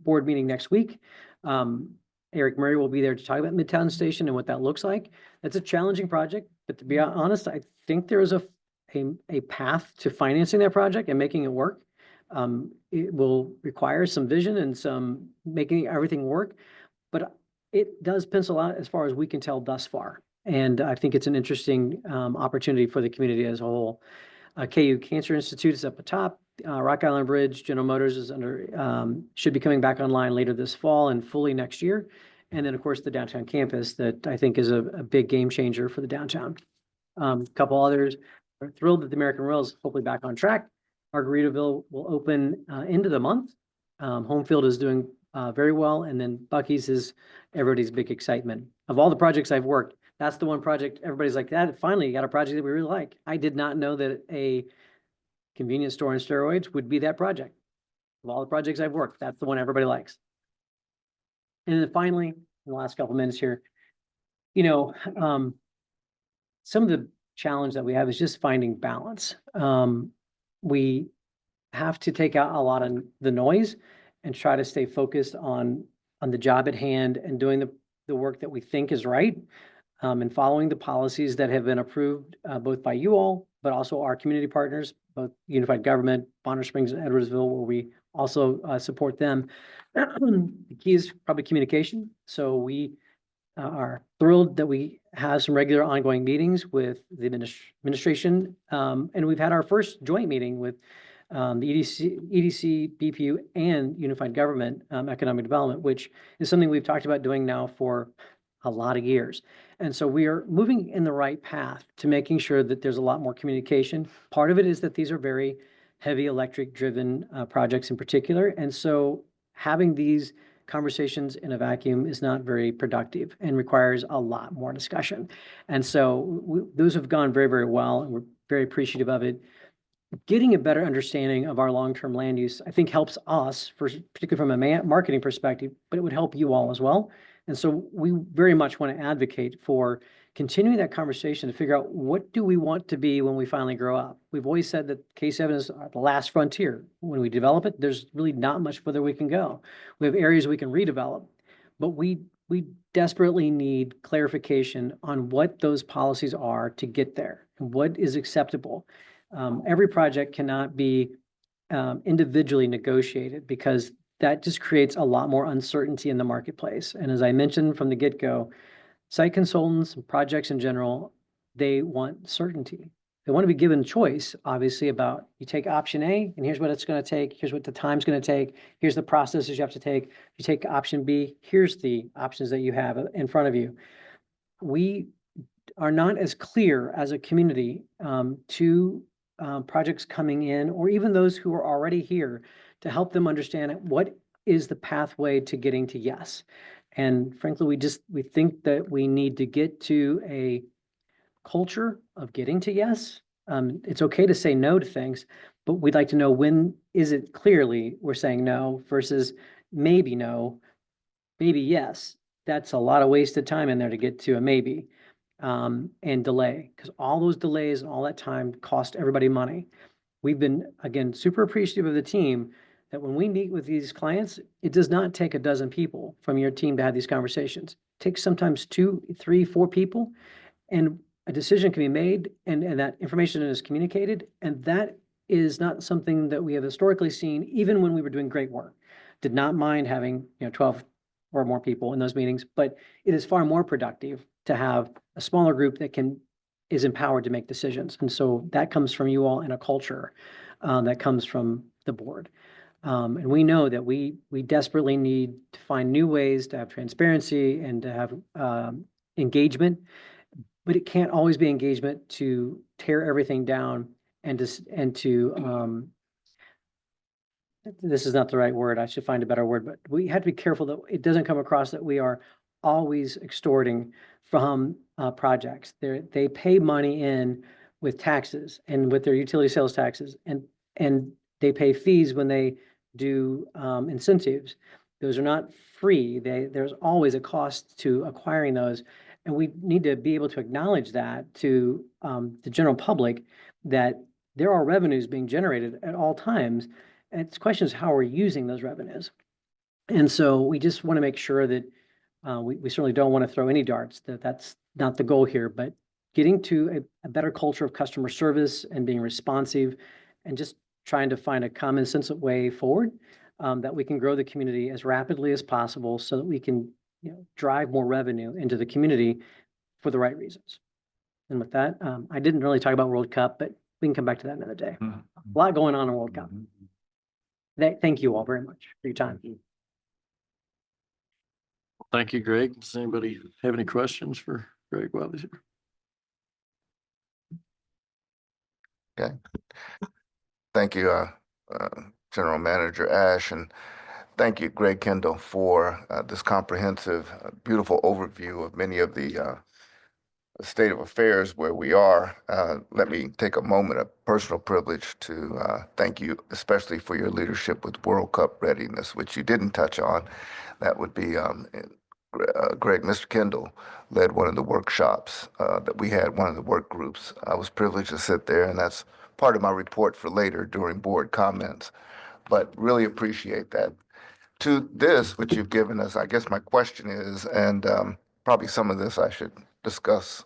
board meeting next week, Eric Murray will be there to talk about Midtown Station and what that looks like. That's a challenging project, but to be honest, I think there is a path to financing that project and making it work. It will require some vision and some making everything work, but it does pencil out as far as we can tell thus far. And I think it's an interesting opportunity for the community as a whole. KU Cancer Institute is up at top. Rock Island Bridge, General Motors is should be coming back online later this fall and fully next year. And then, of course, the downtown campus that I think is a big game changer for the downtown. A couple others. We're thrilled that the American Rail is hopefully back on track. Margaritaville will open end of the month. Homefield is doing very well. And then Buc-ee's is everybody's big excitement. Of all the projects I've worked, that's the one project everybody's like, that finally you got a project that we really like. I did not know that a convenience store on steroids would be that project. Of all the projects I've worked, that's the one everybody likes. And then finally, in the last couple minutes here, you know, some of the challenge that we have is just finding balance. We have to take out a lot of the noise and try to stay focused on the job at hand and doing the work that we think is right. And following the policies that have been approved both by you all, but also our community partners, both Unified Government, Bonner Springs and Edwardsville, where we also support them. The key is probably communication. So we are thrilled that we have some regular ongoing meetings with the administration. And we've had our first joint meeting with the EDC, BPU, and Unified Government Economic Development, which is something we've talked about doing now for a lot of years. And so we are moving in the right path to making sure that there's a lot more communication. Part of it is that these are very heavy electric driven projects in particular. And so having these conversations in a vacuum is not very productive and requires a lot more discussion. And so those have gone very, very well, and we're very appreciative of it. Getting a better understanding of our long-term land use, I think, helps us, particularly from a marketing perspective, but it would help you all as well. And so we very much want to advocate for continuing that conversation to figure out what do we want to be when we finally grow up. We've always said that K7 is the last frontier. When we develop it, there's really not much further we can go. We have areas we can redevelop, but we desperately need clarification on what those policies are to get there and what is acceptable. Every project cannot be individually negotiated because that just creates a lot more uncertainty in the marketplace. And as I mentioned from the get-go, site consultants and projects in general, they want certainty. They want to be given choice, obviously, about you take option A and here's what it's going to take. Here's what the time's going to take. Here's the processes you have to take. If you take option B, here's the options that you have in front of you. We are not as clear as a community to projects coming in, or even those who are already here, to help them understand what is the pathway to getting to yes. And frankly, we think that we need to get to a culture of getting to yes. It's okay to say no to things, but we'd like to know when is it clearly we're saying no versus maybe no, maybe yes. That's a lot of wasted time in there to get to a maybe. And delay, because all those delays and all that time cost everybody money. We've been, again, super appreciative of the team that when we meet with these clients, it does not take a dozen people from your team to have these conversations. It takes sometimes 2, 3, 4 people, and a decision can be made, and that information is communicated. And that is not something that we have historically seen, even when we were doing great work. Did not mind having 12 or more people in those meetings, but it is far more productive to have a smaller group that is empowered to make decisions. And so that comes from you all in a culture that comes from the board. And we know that we desperately need to find new ways to have transparency and to have engagement, but it can't always be engagement to tear everything down and to this is not the right word. I should find a better word, but we have to be careful that it doesn't come across that we are always extorting from projects. They pay money in with taxes and with their utility sales taxes, and they pay fees when they do incentives. Those are not free. There's always a cost to acquiring those, and we need to be able to acknowledge that to the general public that there are revenues being generated at all times. And the question is how we're using those revenues. And so we just want to make sure that we certainly don't want to throw any darts. That's not the goal here, but getting to a better culture of customer service and being responsive and just trying to find a common sense way forward that we can grow the community as rapidly as possible so that we can drive more revenue into the community for the right reasons. And with that, I didn't really talk about World Cup, but we can come back to that another day. A lot going on in World Cup. Thank you all very much for your time. Thank you, Greg. Does anybody have any questions for Greg while he's here? Thank you, General Manager Ash, and thank you, Greg Kendall, for this comprehensive, beautiful overview of many of the state of affairs where we are. Let me take a moment of personal privilege to thank you, especially for your leadership with World Cup readiness, which you didn't touch on. That would be Greg. Mr. Kendall led one of the workshops that we had, one of the work groups. I was privileged to sit there, and that's part of my report for later during board comments, but really appreciate that. To this, which you've given us, I guess my question is, and probably some of this I should discuss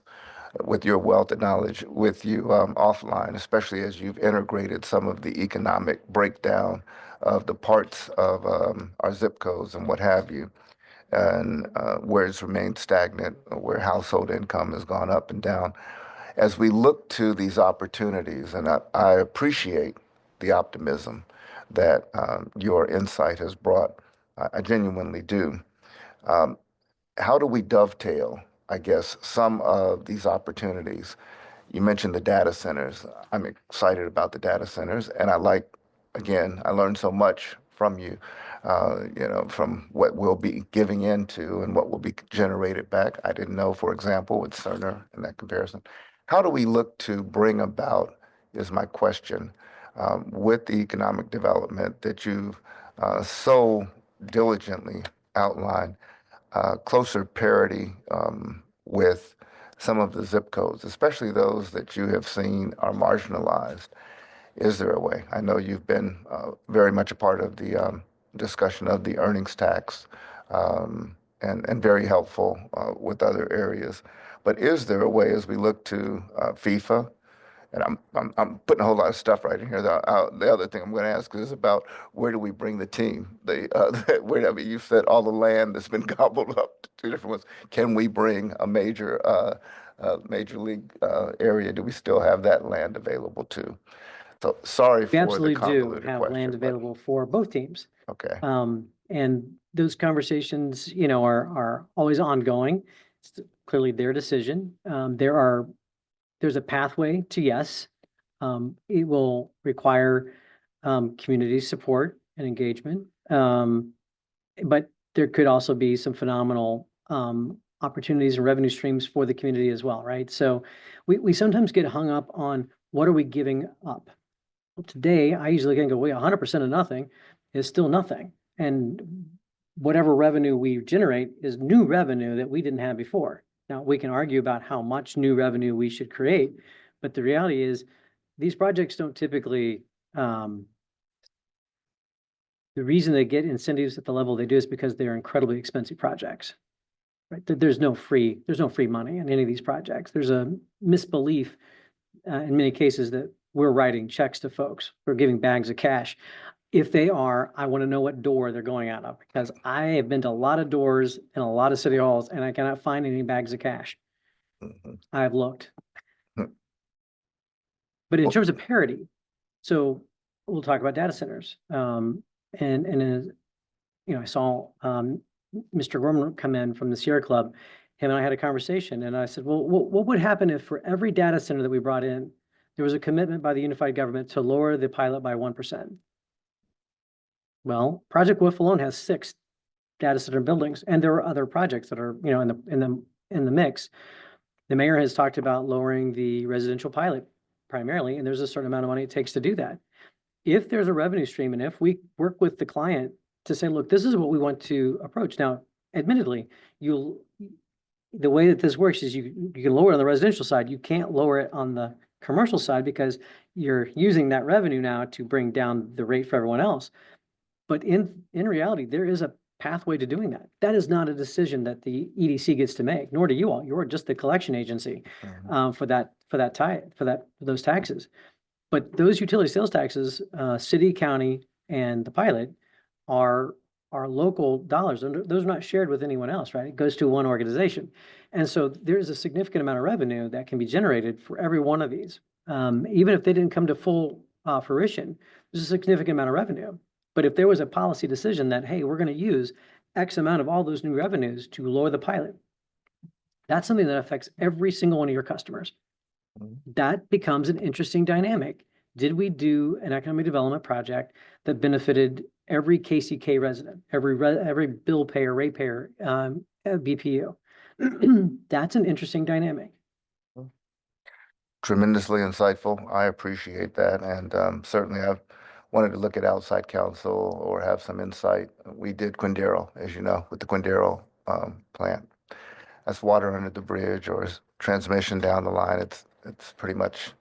with your wealth of knowledge with you offline, especially as you've integrated some of the economic breakdown of the parts of our zip codes and what have you, and where it's remained stagnant, where household income has gone up and down. As we look to these opportunities, and I appreciate the optimism that your insight has brought, I genuinely do. How do we dovetail, I guess, some of these opportunities? You mentioned the data centers. I'm excited about the data centers, and I learned so much from you, from what we'll be giving into and what will be generated back. I didn't know, for example, with Cerner in that comparison. How do we look to bring about, is my question, with the economic development that you've so diligently outlined, closer parity with some of the zip codes, especially those that you have seen are marginalized? Is there a way? I know you've been very much a part of the discussion of the earnings tax and very helpful with other areas. But is there a way, as we look to FIFA, and I'm putting a whole lot of stuff right in here. The other thing I'm going to ask is about where do we bring the team? You said all the land that's been gobbled up to two different ones. Can we bring a major league area? Do we still have that land available too? So sorry We for the absolutely do convoluted have question. land but- available for both teams. Okay. And those conversations, are always ongoing. It's clearly their decision. There's a pathway to yes. It will require community support and engagement. But there could also be some phenomenal opportunities and revenue streams for the community as well, right? So we sometimes get hung up on what are we giving up? Well, today, I usually can go, well, 100% of nothing is still nothing. And whatever revenue we generate is new revenue that we didn't have before. Now, we can argue about how much new revenue we should create, but the reality is these projects don't typically, the reason they get incentives at the level they do is because they're incredibly expensive projects, right? There's no free money in any of these projects. There's a misbelief in many cases that we're writing checks to folks. We're giving bags of cash. If they are, I want to know what door they're going out of, because I have been to a lot of doors in a lot of city halls and I cannot find any bags of cash. Mhm. I have looked. Hmm. But in Well- terms of parity, so we'll talk about data centers. I saw Mr. Gorman come in from the Sierra Club. Him and I had a conversation and I said, well, what would happen if for every data center that we brought in, there was a commitment by the unified government to lower the pilot by 1%? Well, Project WIF alone has 6 data center buildings, and there are other projects that are, in the mix. The mayor has talked about lowering the residential pilot primarily, and there's a certain amount of money it takes to do that. If there's a revenue stream, and if we work with the client to say, look, this is what we want to approach. Now, admittedly, the way that this works is you can lower it on the residential side. You can't lower it on the commercial side because you're using that revenue now to bring down the rate for everyone else. But in reality, there is a pathway to doing that. That is not a decision that the EDC gets to make, nor do you all. You're just the collection agency for those taxes. But those utility sales taxes, city, county, and the pilot are are local dollars. Those are not shared with anyone else, right? It goes to one organization. And so there's a significant amount of revenue that can be generated for every one of these. Even if they didn't come to full fruition, there's a significant amount of revenue. But if there was a policy decision that, hey, we're going to use X amount of all those new revenues to lower the pilot, that's something that affects every single one of your customers. That becomes an interesting dynamic. Did we do an economic development project that benefited every KCK resident, every bill payer, ratepayer, BPU? That's an interesting dynamic. Tremendously insightful. I appreciate that. And certainly I've wanted to look at outside counsel or have some insight. We did Quindaro, as you know, with the Quindaro plant. That's water under the bridge or transmission down the line. It's pretty much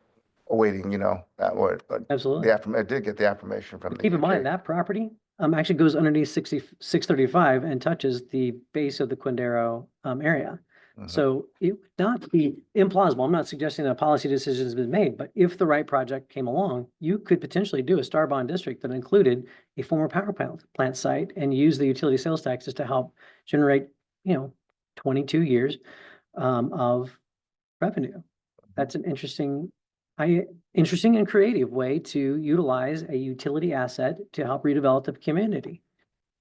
awaiting, that word. Absolutely. I did get the affirmation from the Keep in mind, UK. that property actually goes underneath 635 and touches the base of the Quindaro area. Mhm. So it would not be implausible. I'm not suggesting that a policy decision has been made, but if the right project came along, you could potentially do a Star Bond district that included a former power plant site and use the utility sales taxes to help generate, 22 years of revenue. That's an interesting and creative way to utilize a utility asset to help redevelop the community.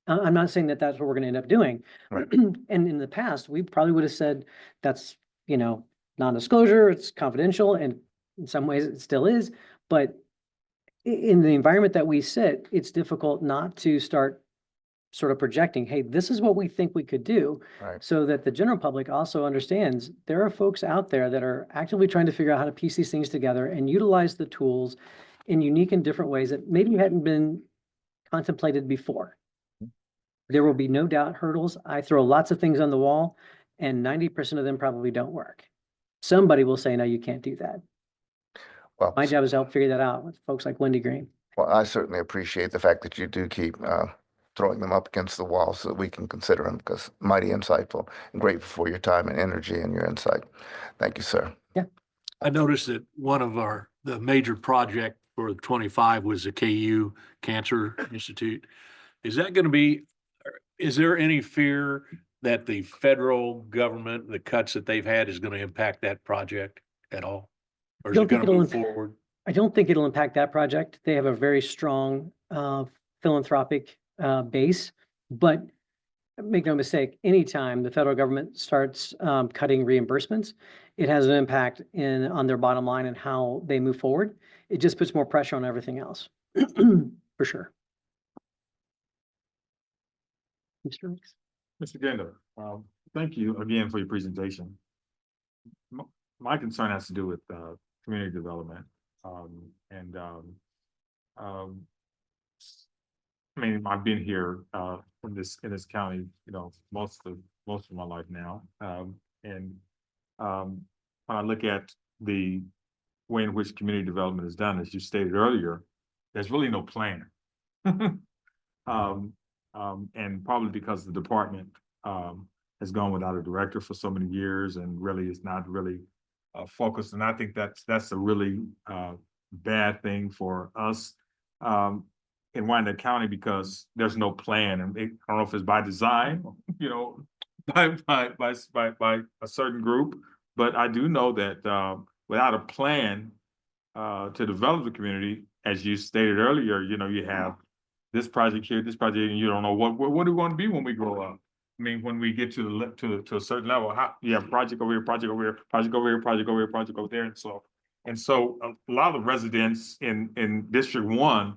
I'm not saying that that's what we're going to end up doing. Right. And in the past, we probably would have said that's, non-disclosure, it's confidential, and in some ways it still is. But in the environment that we sit, it's difficult not to start sort of projecting, hey, this is what we think we could do, Right. so that the general public also understands there are folks out there that are actively trying to figure out how to piece these things together and utilize the tools in unique and different ways that maybe hadn't been contemplated before. There will be no doubt hurdles. I throw lots of things on the wall and 90% of them probably don't work. Somebody will say, no, you can't do that. Well, My job is to help figure that out with folks like Wendy Green. well, I certainly appreciate the fact that you do keep throwing them up against the wall so that we can consider them, because mighty insightful and grateful for your time and energy and your insight. Thank you, sir. I noticed that one of the major project for 25 was the KU Cancer Institute. Is there any fear that the federal government, the cuts that they've had, is going to impact that project at all? Or is Don't it think going to it'll move imp- forward? I don't think it'll impact that project. They have a very strong philanthropic base, but make no mistake, anytime the federal government starts cutting reimbursements, it has an impact on their bottom line and how they move forward. It just puts more pressure on everything else, for sure. Mr. Ricks? Mr. Gander, thank you again for your presentation. My concern has to do with community development. I mean, I've been here in this county, most of my life now. When I look at the way in which community development is done, as you stated earlier, there's really no plan. And probably because the department has gone without a director for so many years and really is not really focused. And I think that's a really bad thing for us in Wyandotte County, because there's no plan. And I don't know if it's by design, by a certain group, but I do know that without a plan to develop the community, as you stated earlier, you have this project here, this project, and you don't know what do we want to be when we grow up. I mean, when we get to a certain level, you have project over here, project over here, project over here, project over here, project over there, and so a lot of the residents in District 1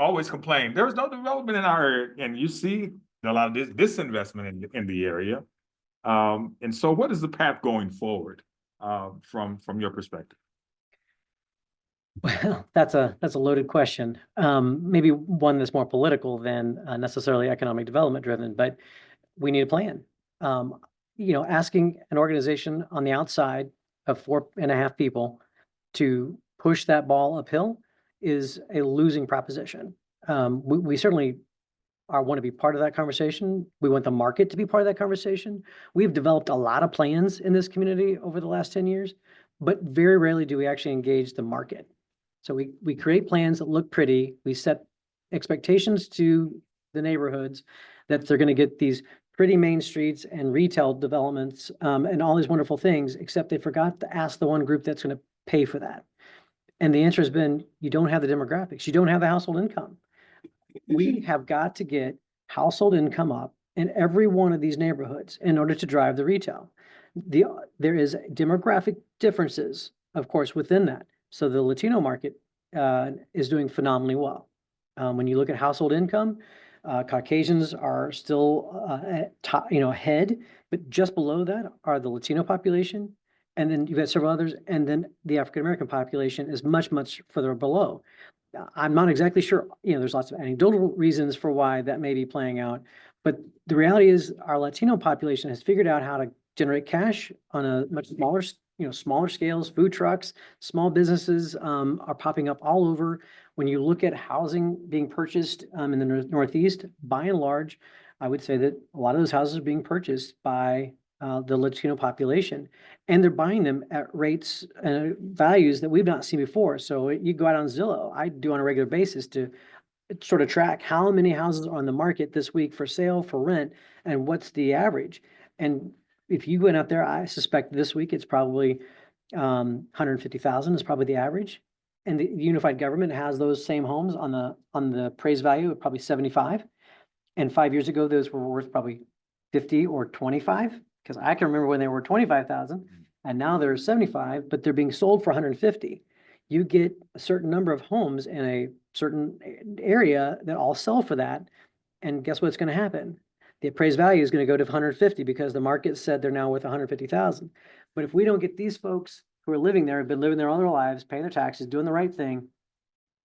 always complain there's no development in our area, and you see a lot of this investment in the area. And so, what is the path going forward from your perspective? Well, that's a loaded question. Maybe one that's more political than necessarily economic development driven, but we need a plan. Asking an organization on the outside of 4.5 people to push that ball uphill is a losing proposition. We certainly want to be part of that conversation. We want the market to be part of that conversation. We've developed a lot of plans in this community over the last 10 years, but very rarely do we actually engage the market. So we create plans that look pretty. We set expectations to the neighborhoods, that they're gonna get these pretty main streets and retail developments, and all these wonderful things, except they forgot to ask the one group that's gonna pay for that. And the answer has been, you don't have the demographics, you don't have the household income. We have got to get household income up in every one of these neighborhoods in order to drive the retail. There is demographic differences, of course, within that. So the Latino market is doing phenomenally well. When you look at household income, Caucasians are still top, ahead, but just below that are the Latino population. And then you've got several others, and then the African-American population is much, much further below. I'm not exactly sure, there's lots of anecdotal reasons for why that may be playing out, but the reality is our Latino population has figured out how to generate cash on a much smaller, smaller scales. Food trucks, small businesses are popping up all over. When you look at housing being purchased in the Northeast, by and large, I would say that a lot of those houses are being purchased by the Latino population, and they're buying them at rates and values that we've not seen before. So you go out on Zillow, I do on a regular basis to sort of track how many houses are on the market this week for sale, for rent, and what's the average. And if you went out there, I suspect this week it's probably 150,000 is probably the average. And the unified government has those same homes on the appraised value of probably 75. And 5 years ago, those were worth probably 50 or 25. Because I can remember when they were 25,000 and now they're 75, but they're being sold for 150. You get a certain number of homes in a certain area that all sell for that. And guess what's going to happen? The appraised value is going to go to 150 because the market said they're now worth 150,000. But if we don't get these folks who are living there, have been living there all their lives, paying their taxes, doing the right thing,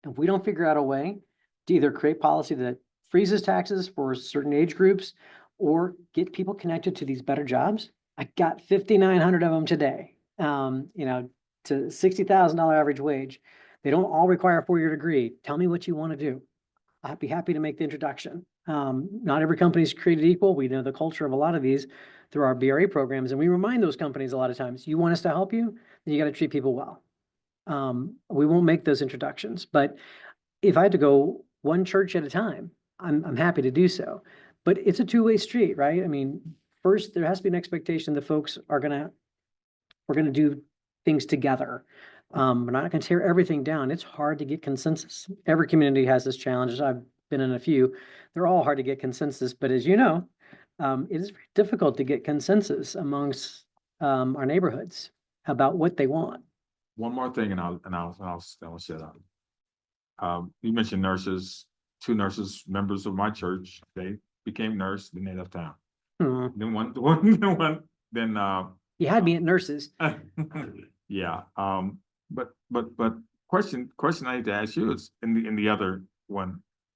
if we don't figure out a way to either create policy that freezes taxes for certain age groups or get people connected to these better jobs. I got 5,900 of them today, to $60,000 average wage. They don't all require a 4-year degree. Tell me what you want to do. I'd be happy to make the introduction. Not every company is created equal. We know the culture of a lot of these through our BRA programs, and we remind those companies a lot of times, you want us to help you, then you got to treat people well. We won't make those introductions, but if I had to go one church at a time, I'm happy to do so. But it's a two-way street, right? I mean, first, there has to be an expectation that folks we're gonna do things together. We're not gonna tear everything down. It's hard to get consensus. Every community has this challenge. I've been in a few. They're all hard to get consensus, but as you know, it is very difficult to get consensus amongst our neighborhoods about what they want. One more thing, and I'll shut up. You mentioned nurses. 2 nurses, members of my church, they became nurse, then they left town. Hmm. Then You had me at nurses. yeah. But question I need to ask you is in the other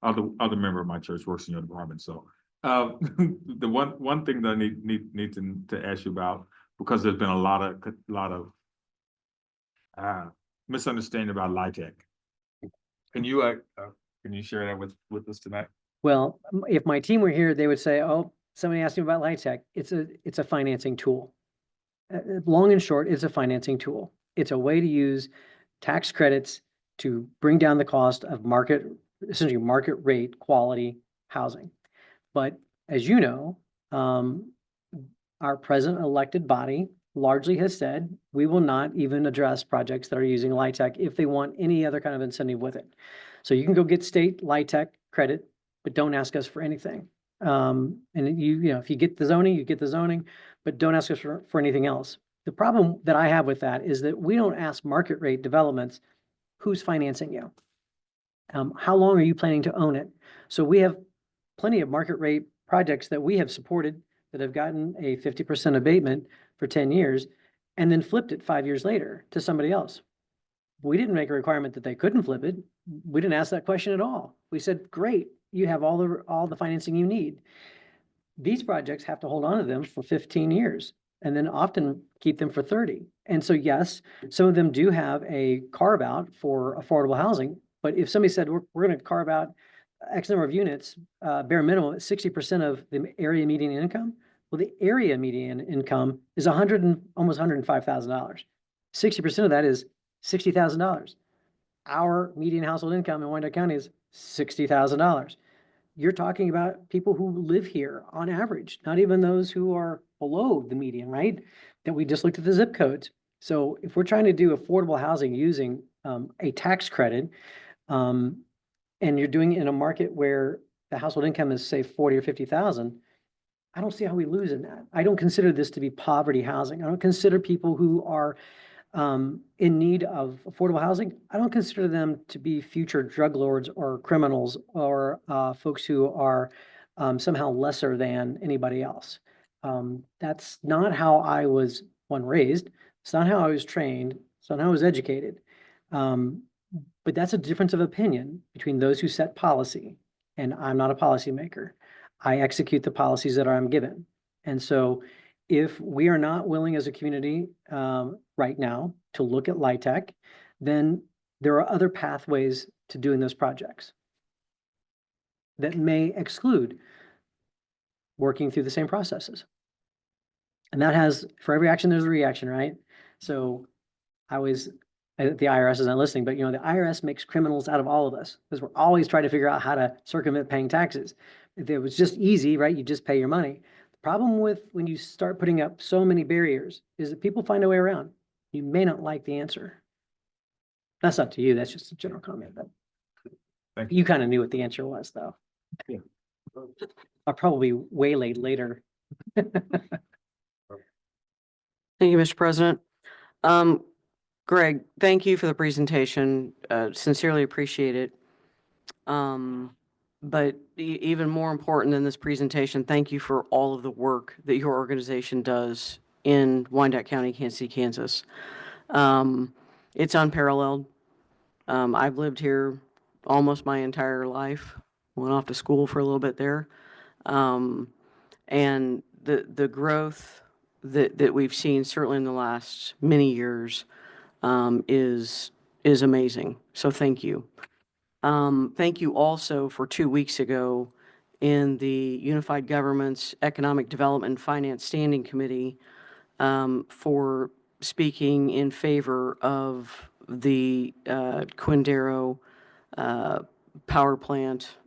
other member of my church works in your department. So the one thing that I need to ask you about, because there's been a lot of misunderstanding about LIHTC. Can you share that with us tonight? Well, if my team were here, they would say, oh, somebody asked me about LIHTC. It's a financing tool. Long and short, it's a financing tool. It's a way to use tax credits to bring down the cost of essentially market rate quality housing. But as you know, our present elected body largely has said, we will not even address projects that are using LIHTC if they want any other kind of incentive with it. So you can go get state LIHTC credit, but don't ask us for anything. And if you get the zoning, you get the zoning, but don't ask us for anything else. The problem that I have with that is that we don't ask market rate developments, who's financing you? How long are you planning to own it? So we have plenty of market rate projects that we have supported that have gotten a 50% abatement for 10 years and then flipped it 5 years later to somebody else. We didn't make a requirement that they couldn't flip it. We didn't ask that question at all. We said, great, you have all the financing you need. These projects have to hold on to them for 15 years and then often keep them for 30. And so, yes, some of them do have a carve out for affordable housing. But if somebody said, we're going to carve out X number of units, bare minimum, 60% of the area median income, well, the area median income is almost $105,000. 60% of that is $60,000. Our median household income in Wyandotte County is $60,000. you're talking about people who live here on average, not even those who are below the median, right? That we just looked at the zip codes. So if we're trying to do affordable housing using a tax credit, and you're doing it in a market where the household income is, say, 40 or 50,000, I don't see how we lose in that. I don't consider this to be poverty housing. I don't consider people who are in need of affordable housing. I don't consider them to be future drug lords or criminals or folks who are somehow lesser than anybody else. That's not how I was, one, raised. It's not how I was trained. It's not how I was educated. But that's a difference of opinion between those who set policy, and I'm not a policymaker. I execute the policies that I'm given. And so if we are not willing as a community right now to look at LIHTC, then there are other pathways to doing those projects that may exclude working through the same processes. And that has, for every action, there's a reaction, right? So the IRS isn't listening, but the IRS makes criminals out of all of us because we're always trying to figure out how to circumvent paying taxes. If it was just easy, right, you just pay your money. The problem with when you start putting up so many barriers is that people find a way around. You may not like the answer. That's up to you. That's just a general comment. But Thank you kind of knew what the answer was, though. Yeah. I'll probably waylaid later. Thank you, Mr. President. Greg, thank you for the presentation. Sincerely appreciate it. But even more important than this presentation, thank you for all of the work that your organization does in Wyandotte County, Kansas City, Kansas. It's unparalleled. I've lived here almost my entire life. Went off to school for a little bit there. And the growth that we've seen, certainly in the last many years, is amazing. So thank you. Thank you also for 2 weeks ago in the Unified Governments Economic Development and Finance Standing Committee for speaking in favor of the Quindaro power plant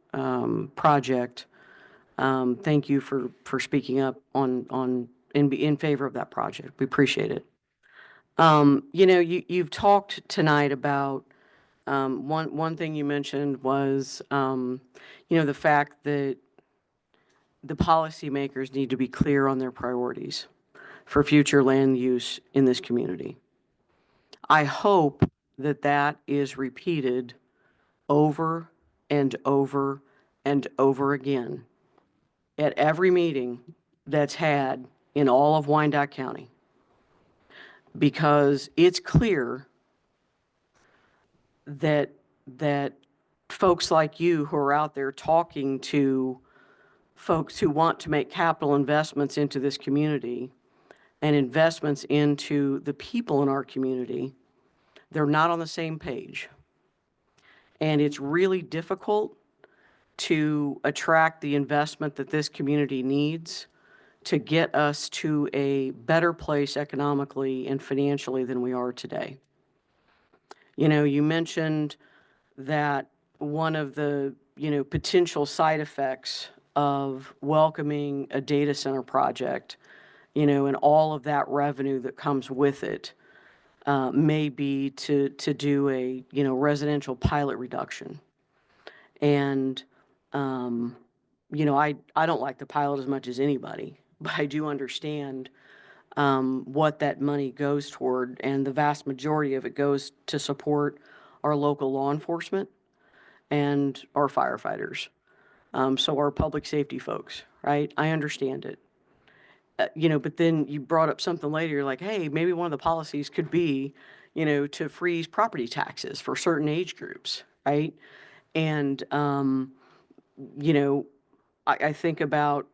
project. Thank you for speaking up in favor of that project. We appreciate it. You've talked tonight about one thing you mentioned was the fact that the policymakers need to be clear on their priorities for future land use in this community. I hope that is repeated over and over and over again at every meeting that's had in all of Wyandotte County, because it's clear that folks like you who are out there talking to folks who want to make capital investments into this community and investments into the people in our community, they're not on the same page. And it's really difficult to attract the investment that this community needs to get us to a better place economically and financially than we are today. You mentioned that one of the, potential side effects of welcoming a data center project, and all of that revenue that comes with it, may be to do a, residential pilot reduction. And, I don't like the pilot as much as anybody, but I do understand what that money goes toward, and the vast majority of it goes to support our local law enforcement and our firefighters. So our public safety folks, right? I understand it. But then you brought up something later, you're like, hey, maybe one of the policies could be, to freeze property taxes for certain age groups, right? And, I think about,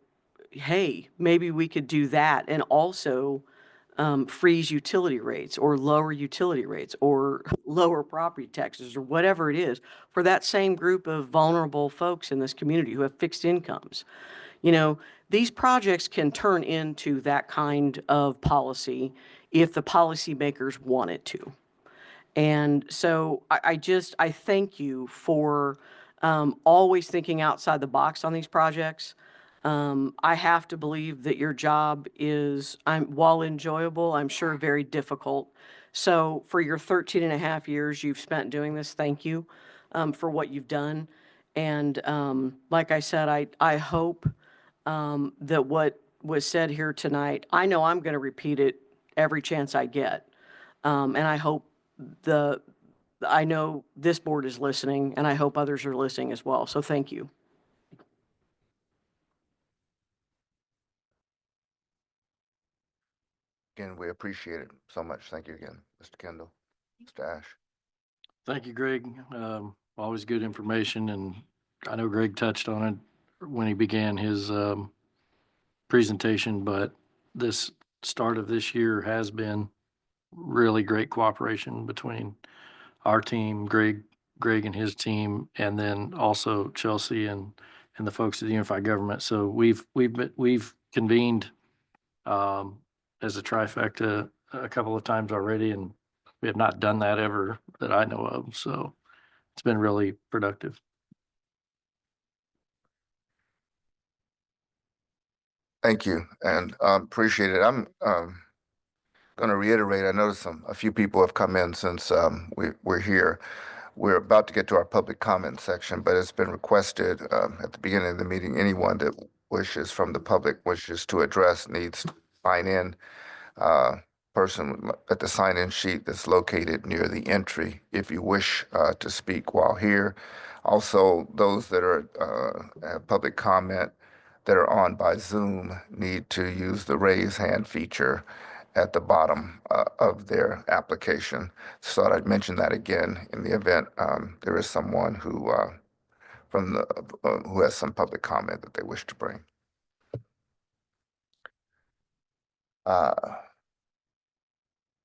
hey, maybe we could do that and also freeze utility rates or lower utility rates or lower property taxes or whatever it is for that same group of vulnerable folks in this community who have fixed incomes. These projects can turn into that kind of policy if the policymakers want it to. And so I thank you for always thinking outside the box on these projects. I have to believe that your job is, while enjoyable, I'm sure very difficult. So for your 13 and a half years you've spent doing this, thank you for what you've done. And like I said, I hope that what was said here tonight, I know I'm going to repeat it every chance I get. And I hope I know this board is listening, and I hope others are listening as well. So thank you. Again, we appreciate it so much. Thank you again, Mr. Kendall, Mr. Ash. Thank you, Greg. Always good information, and I know Greg touched on it when he began his presentation, but this start of this year has been really great cooperation between our team, Greg and his team, and then also Chelsea and the folks at the Unified Government. So we've convened as a trifecta a couple of times already, and we have not done that ever that I know of. So it's been really productive. Thank you, and appreciate it. I'm going to reiterate, I noticed a few people have come in since we're here. We're about to get to our public comment section, but it's been requested at the beginning of the meeting, anyone that wishes from the public wishes to address needs to sign in. Person at the sign-in sheet that's located near the entry if you wish to speak while here. Also, those that are have public comment that are on by Zoom need to use the raise hand feature at the bottom of their application. So I'd mention that again in the event there is someone who from the who has some public comment that they wish to bring.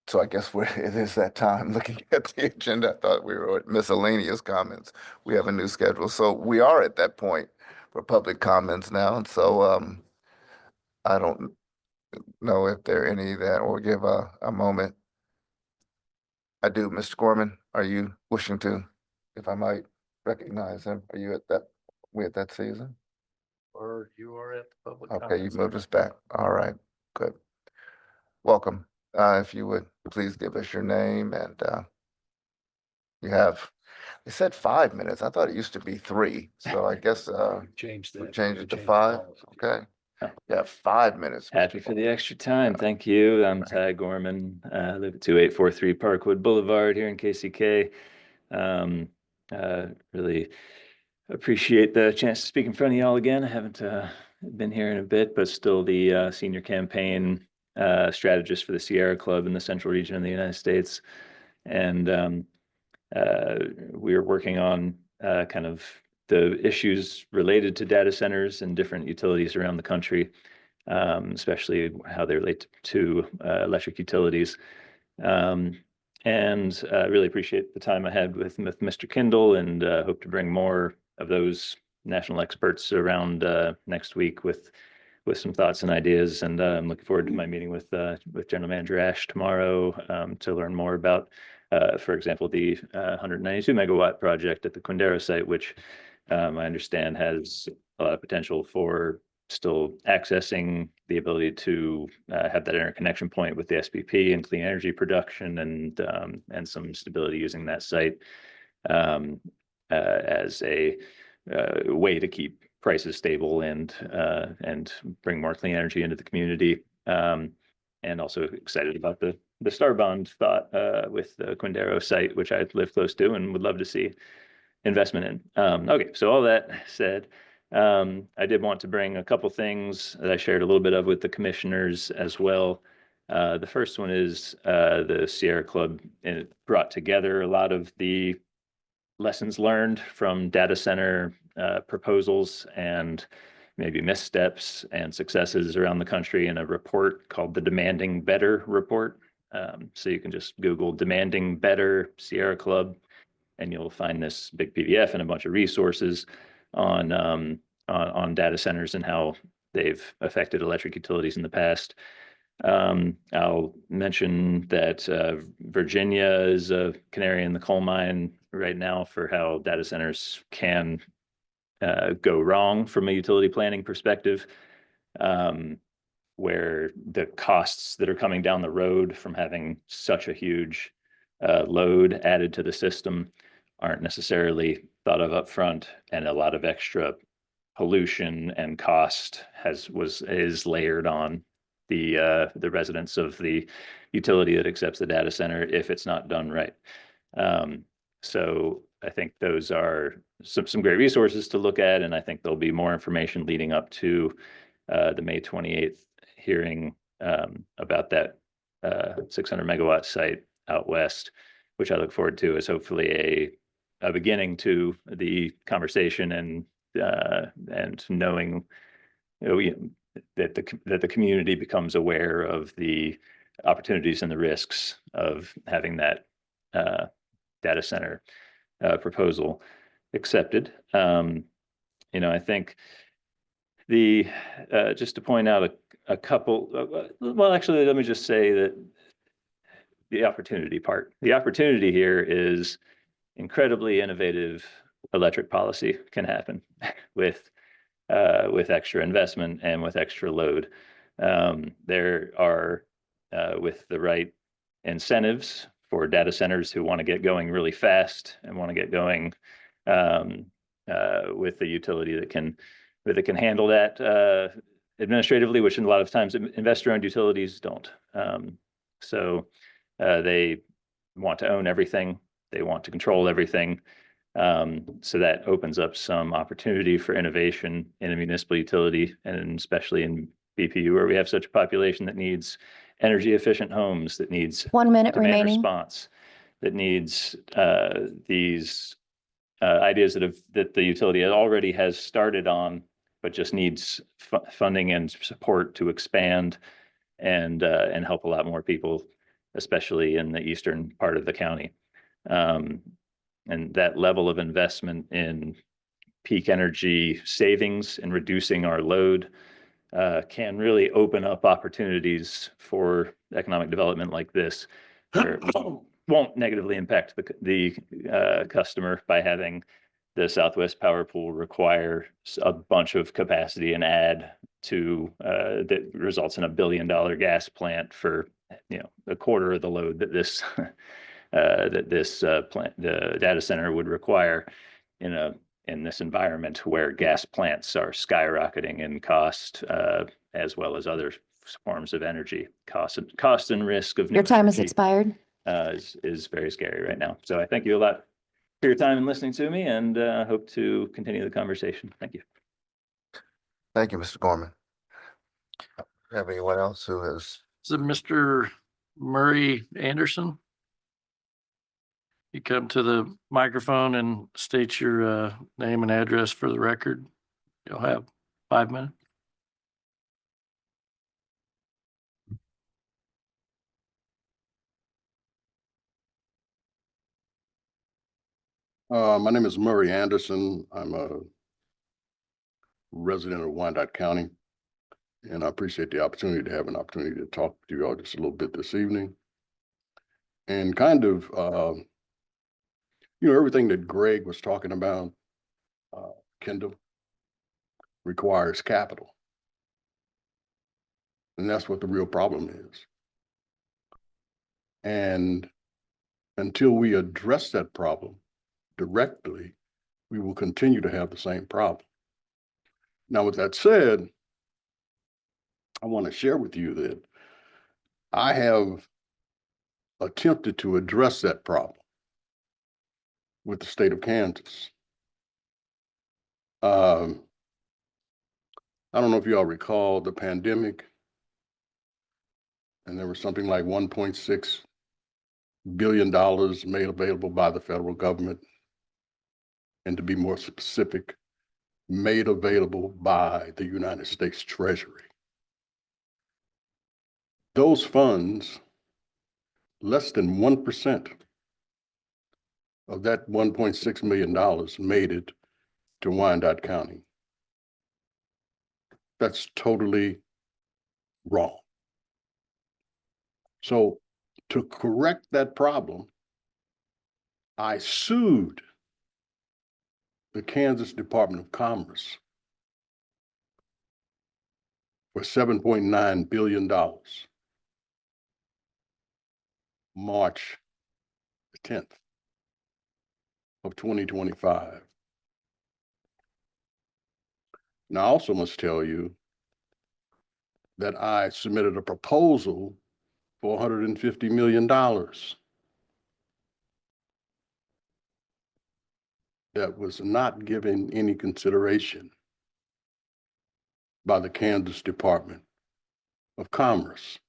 So I guess it is that time. Looking at the agenda, I thought we were at miscellaneous comments. We have a new schedule. So we are at that point for public comments now. And so I don't know if there are any that, or give a moment. I do. Mr. Gorman, are you wishing to, if I might recognize him, are you at that season? Or you are at the public Okay, comment you've moved section. us back. All right, good. Welcome. If you would please give us your name and you have, they said 5 minutes. I thought it used to be 3. So I guess Changed we that. changed it to Changed the 5. policy. Okay. Yeah. You have 5 minutes. Mr. Happy for the Gorman. extra time. Thank you. I'm Ty Gorman. I live at 2843 Parkwood Boulevard here in KCK. Really appreciate the chance to speak in front of y'all again. I haven't been here in a bit, but still the senior campaign strategist for the Sierra Club in the central region of the United States. And we are working on kind of the issues related to data centers and different utilities around the country, especially how they relate to electric utilities. And really appreciate the time I had with Mr. Kendall, and hope to bring more of those national experts around next week with some thoughts and ideas. And I'm looking forward to my meeting with General Manager Ash tomorrow to learn more about, for example, the 192 megawatt project at the Quindaro site, which I understand has a lot of potential for still accessing the ability to have that interconnection point with the SPP and clean energy production, and some stability using that site as a way to keep prices stable and bring more clean energy into the community. And also excited about the Star Bond thought with the Quindaro site, which I live close to and would love to see investment in. Okay, so all that said, I did want to bring a couple things that I shared a little bit of with the commissioners as well. The first one is the Sierra Club, and it brought together a lot of the lessons learned from data center proposals and maybe missteps and successes around the country in a report called the Demanding Better report. So you can just Google Demanding Better Sierra Club, and you'll find this big PDF and a bunch of resources on data centers and how they've affected electric utilities in the past. I'll mention that Virginia is a canary in the coal mine right now for how data centers can go wrong from a utility planning perspective, where the costs that are coming down the road from having such a huge load added to the system aren't necessarily thought of upfront, and a lot of extra pollution and cost is layered on the residents of the utility that accepts the data center if it's not done right. So I think those are some great resources to look at, and I think there'll be more information leading up to the May 28th hearing about that 600 megawatt site out west, which I look forward to as hopefully a beginning to the conversation and knowing, that the community becomes aware of the opportunities and the risks of having that data center proposal accepted. I think just to point out a couple, well, actually, let me just say that the opportunity here is incredibly innovative electric policy can happen with extra investment and with extra load. There are, with the right incentives for data centers who want to get going really fast and want to get going with the utility that can handle that administratively, which in a lot of times investor-owned utilities don't. So they want to own everything. They want to control everything. So that opens up some opportunity for innovation in a municipal utility, and especially in BPU, where we have such a population that needs energy efficient homes, that needs 1 minute demand remaining. response, that needs these ideas that the utility already has started on, but just needs funding and support to expand and help a lot more people, especially in the eastern part of the county. And that level of investment in peak energy savings and reducing our load can really open up opportunities for economic development like this, where it won't negatively impact the customer by having the Southwest Power Pool require a bunch of capacity and add to that results in $1 billion gas plant for a quarter of the load that this plant, the data center, would require in this environment where gas plants are skyrocketing in cost, as well as other forms of energy cost and risk of new Your time has energy, expired. is very scary right now. So I thank you a lot for your time and listening to me, and hope to continue the conversation. Thank you. Thank you, Mr. Gorman. Have anyone else who has? Is it Mr. Murray Anderson? You come to the microphone and state your name and address for the record. You'll have 5 minutes. My name is Murray Anderson. I'm a resident of Wyandotte County, and I appreciate the opportunity to have an opportunity to talk to you all just a little bit this evening. And kind of, everything that Greg was talking about, Kendall, requires capital. And that's what the real problem is. And until we address that problem directly, we will continue to have the same problem. Now, with that said, I want to share with you that I have attempted to address that problem with the state of Kansas. I don't know if you all recall the pandemic, and there was something like $1.6 billion made available by the federal government, and to be more specific, made available by the United States Treasury. Those funds, less than 1% of that $1.6 million made it to Wyandotte County. That's totally wrong. So to correct that problem, I sued the Kansas Department of Commerce for $7.9 billion. March 10th of 2025. Now, I also must tell you that I submitted a proposal for $150 million that was not given any consideration by the Kansas Department of Commerce.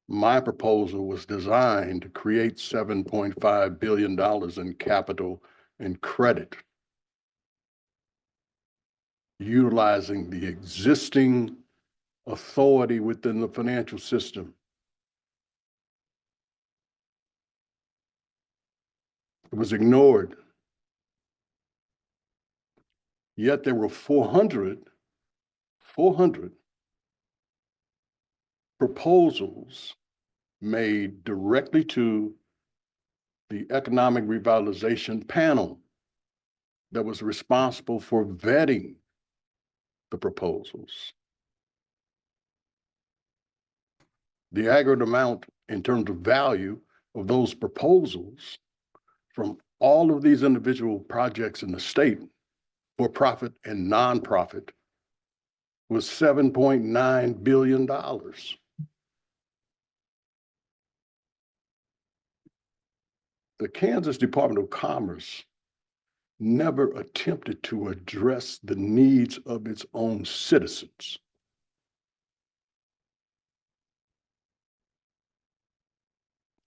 My proposal was designed to create $7.5 billion in capital and credit, utilizing the existing authority within the financial system. It was ignored. Yet there were 400 proposals made directly to the Economic Revitalization Panel that was responsible for vetting the proposals. The aggregate amount in terms of value of those proposals from all of these individual projects in the state, for profit and nonprofit, was $7.9 billion. The Kansas Department of Commerce never attempted to address the needs of its own citizens.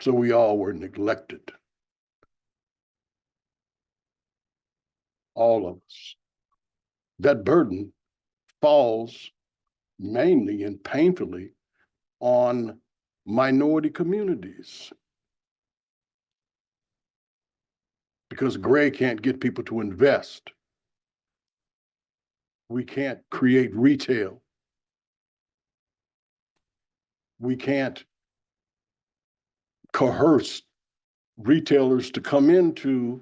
So we all were neglected. All of us. That burden falls mainly and painfully on minority communities. Because Gray can't get people to invest. We can't create retail. We can't coerce retailers to come into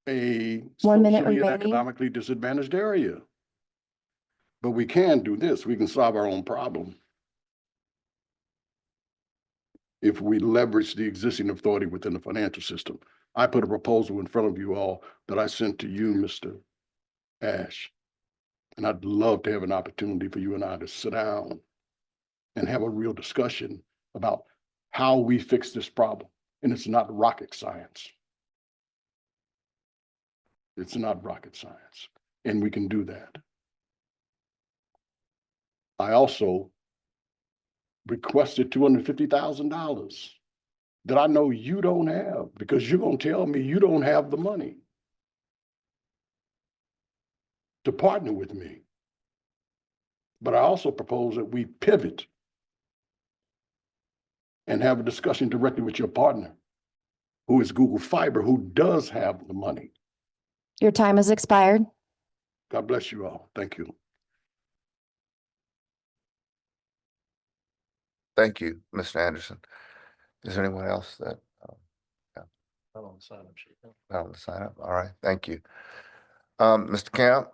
a 1 minute socially and remaining. economically disadvantaged area. But we can do this. We can solve our own problem if we leverage the existing authority within the financial system. I put a proposal in front of you all that I sent to you, Mr. Ash. And I'd love to have an opportunity for you and I to sit down and have a real discussion about how we fix this problem. And it's not rocket science. It's not rocket science. And we can do that. I also requested $250,000 that I know you don't have, because you're going to tell me you don't have the money to partner with me. But I also propose that we pivot and have a discussion directly with your partner, who is Google Fiber, who does have the money. Your time has expired. God bless you all. Thank you. Thank you, Mr. Anderson. Is there anyone else that, Not on the sign-up sheet. not on the sign up? All right, thank you. Mr. Camp?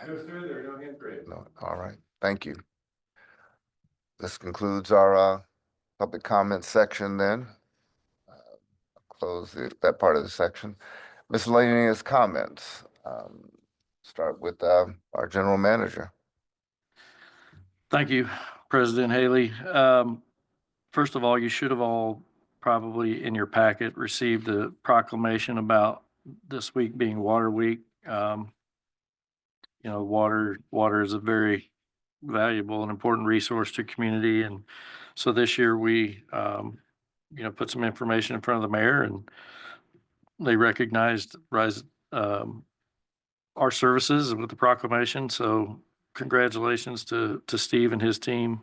No, sir, there are no hands raised. No, all right, thank you. This concludes our public comment section then. Close that part of the section. Miscellaneous comments. Start with our general manager. Thank you, President Haley. First of all, you should have all probably in your packet received a proclamation about this week being Water Week. You know, water is a very valuable and important resource to community. And so this year we, you know, put some information in front of the mayor, and they recognized our services with the proclamation. So congratulations to Steve and his team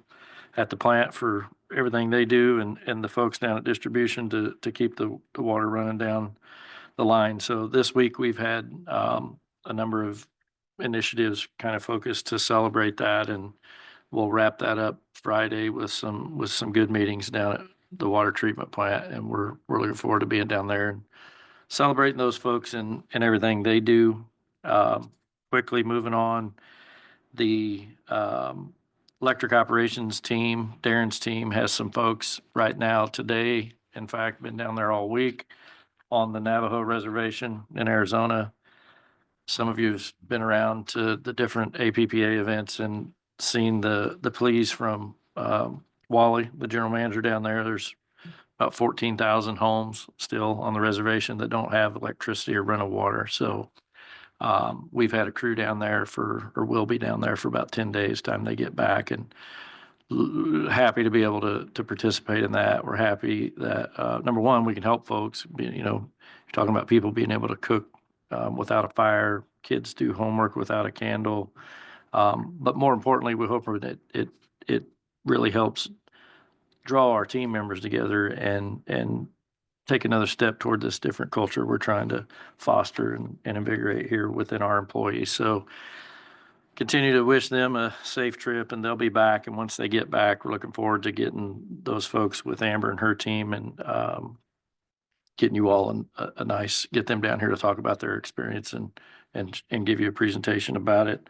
at the plant for everything they do, and the folks down at distribution to keep the water running down the line. So this week we've had a number of initiatives kind of focused to celebrate that, and we'll wrap that up Friday with some good meetings down the water treatment plant, and we're looking forward to being down there and celebrating those folks and everything they do. Quickly moving on, the electric operations team, Darren's team, has some folks right now today. In fact, been down there all week on the Navajo Reservation in Arizona. Some of you have been around to the different APPA events and seen the pleas from Wally, the general manager down there. There's about 14,000 homes still on the reservation that don't have electricity or running water. So we've had a crew down there or will be down there for about 10 days time they get back, and happy to be able to participate in that. We're happy that, number one, we can help folks. You're talking about people being able to cook without a fire, kids do homework without a candle. But more importantly, we hope that it really helps draw our team members together and take another step toward this different culture we're trying to foster and invigorate here within our employees. So continue to wish them a safe trip, and they'll be back. And once they get back, we're looking forward to getting those folks with Amber and her team and getting you all in a nice, get them down here to talk about their experience and give you a presentation about it.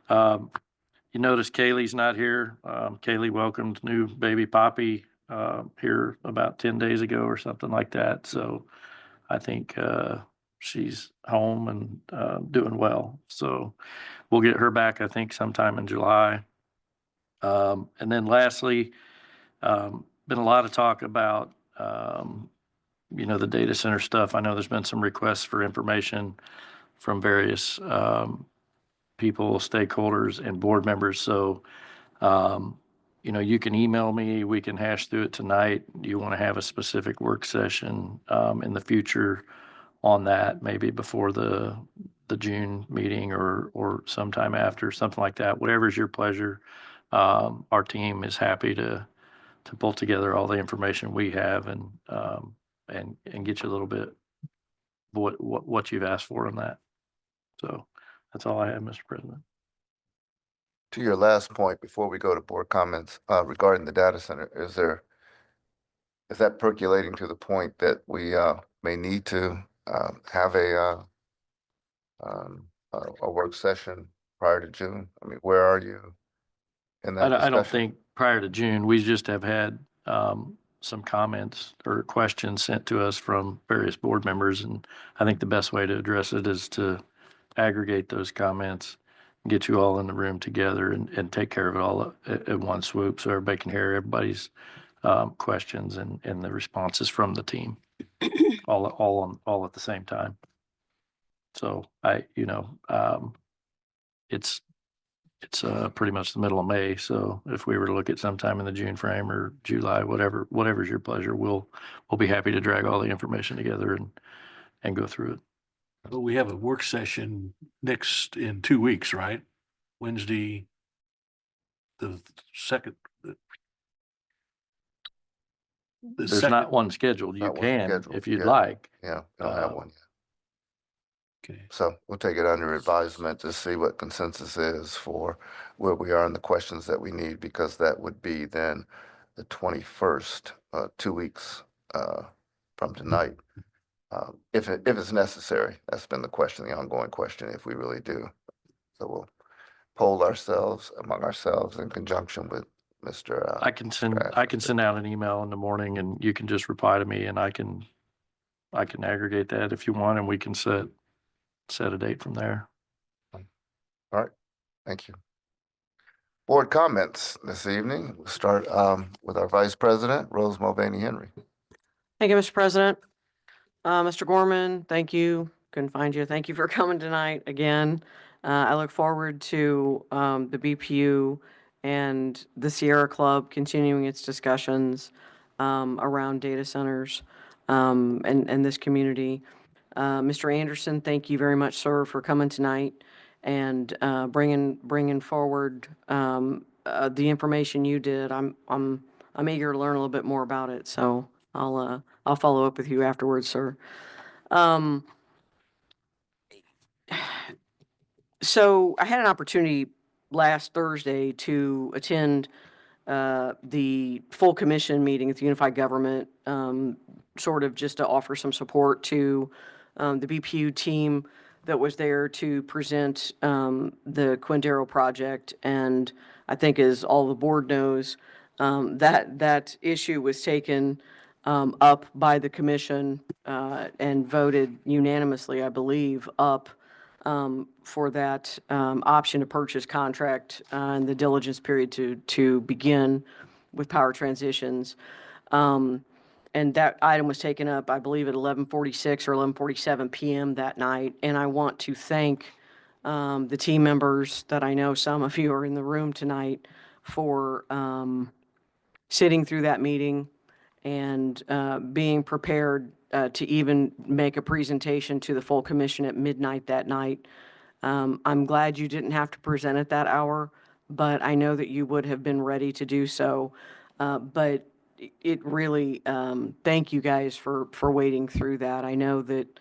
You notice Kaylee's not here. Kaylee welcomed new baby Poppy here about 10 days ago or something like that. So I think she's home and doing well. So we'll get her back, I think, sometime in July. And then lastly, been a lot of talk about, the data center stuff. I know there's been some requests for information from various people, stakeholders, and board members. So, you can email me. We can hash through it tonight. Do you want to have a specific work session in the future on that, maybe before the June meeting or sometime after, something like that? Whatever's your pleasure. Our team is happy to pull together all the information we have and get you a little bit what you've asked for on that. So that's all I have, Mr. President. To your last point, before we go to board comments, regarding the data center, is that percolating to the point that we may need to have a work session prior to June? I mean, where are you in that I don't discussion? think prior to June, we just have had some comments or questions sent to us from various board members. And I think the best way to address it is to aggregate those comments, get you all in the room together and take care of it all at one swoop, so everybody can hear everybody's questions and the responses from the team all at the same time. So it's pretty much the middle of May. So if we were to look at sometime in the June frame or July, whatever's your pleasure, we'll be happy to drag all the information together and go through it. But we have a work session in 2 weeks, right? Wednesday, the second. There's not one scheduled. You Not one can, scheduled, if you'd yeah. like. Yeah, we don't have one yet. Okay. So we'll take it under advisement to see what consensus is for where we are in the questions that we need, because that would be then the 21st, 2 weeks from tonight. If it's necessary. That's been the ongoing question, if we really do. So we'll poll ourselves among ourselves in conjunction with Mr. I can send out an email in the morning and you can just reply to me and I can aggregate that if you want, and we can set a date from there. All right, thank you. Board comments this evening. We'll start with our Vice President, Rose Mulvaney Henry. Thank you, Mr. President. Mr. Gorman, thank you. Couldn't find you. Thank you for coming tonight again. I look forward to the BPU and the Sierra Club continuing its discussions around data centers and this community. Mr. Anderson, thank you very much, sir, for coming tonight and bringing forward the information you did. I'm eager to learn a little bit more about it, so I'll follow up with you afterwards, sir. So I had an opportunity last Thursday to attend the full commission meeting at the Unified Government, sort of just to offer some support to the BPU team that was there to present the Quindaro project. And I think, as all the board knows, that issue was taken up by the commission and voted unanimously, I believe, up for that option to purchase contract and the diligence period to begin with power transitions. And that item was taken up, I believe, at 11:46 or 11:47 PM that night. And I want to thank the team members that I know some of you are in the room tonight for sitting through that meeting and being prepared to even make a presentation to the full commission at midnight that night. I'm glad you didn't have to present at that hour, but I know that you would have been ready to do so. But it really, thank you guys for waiting through that. I know that,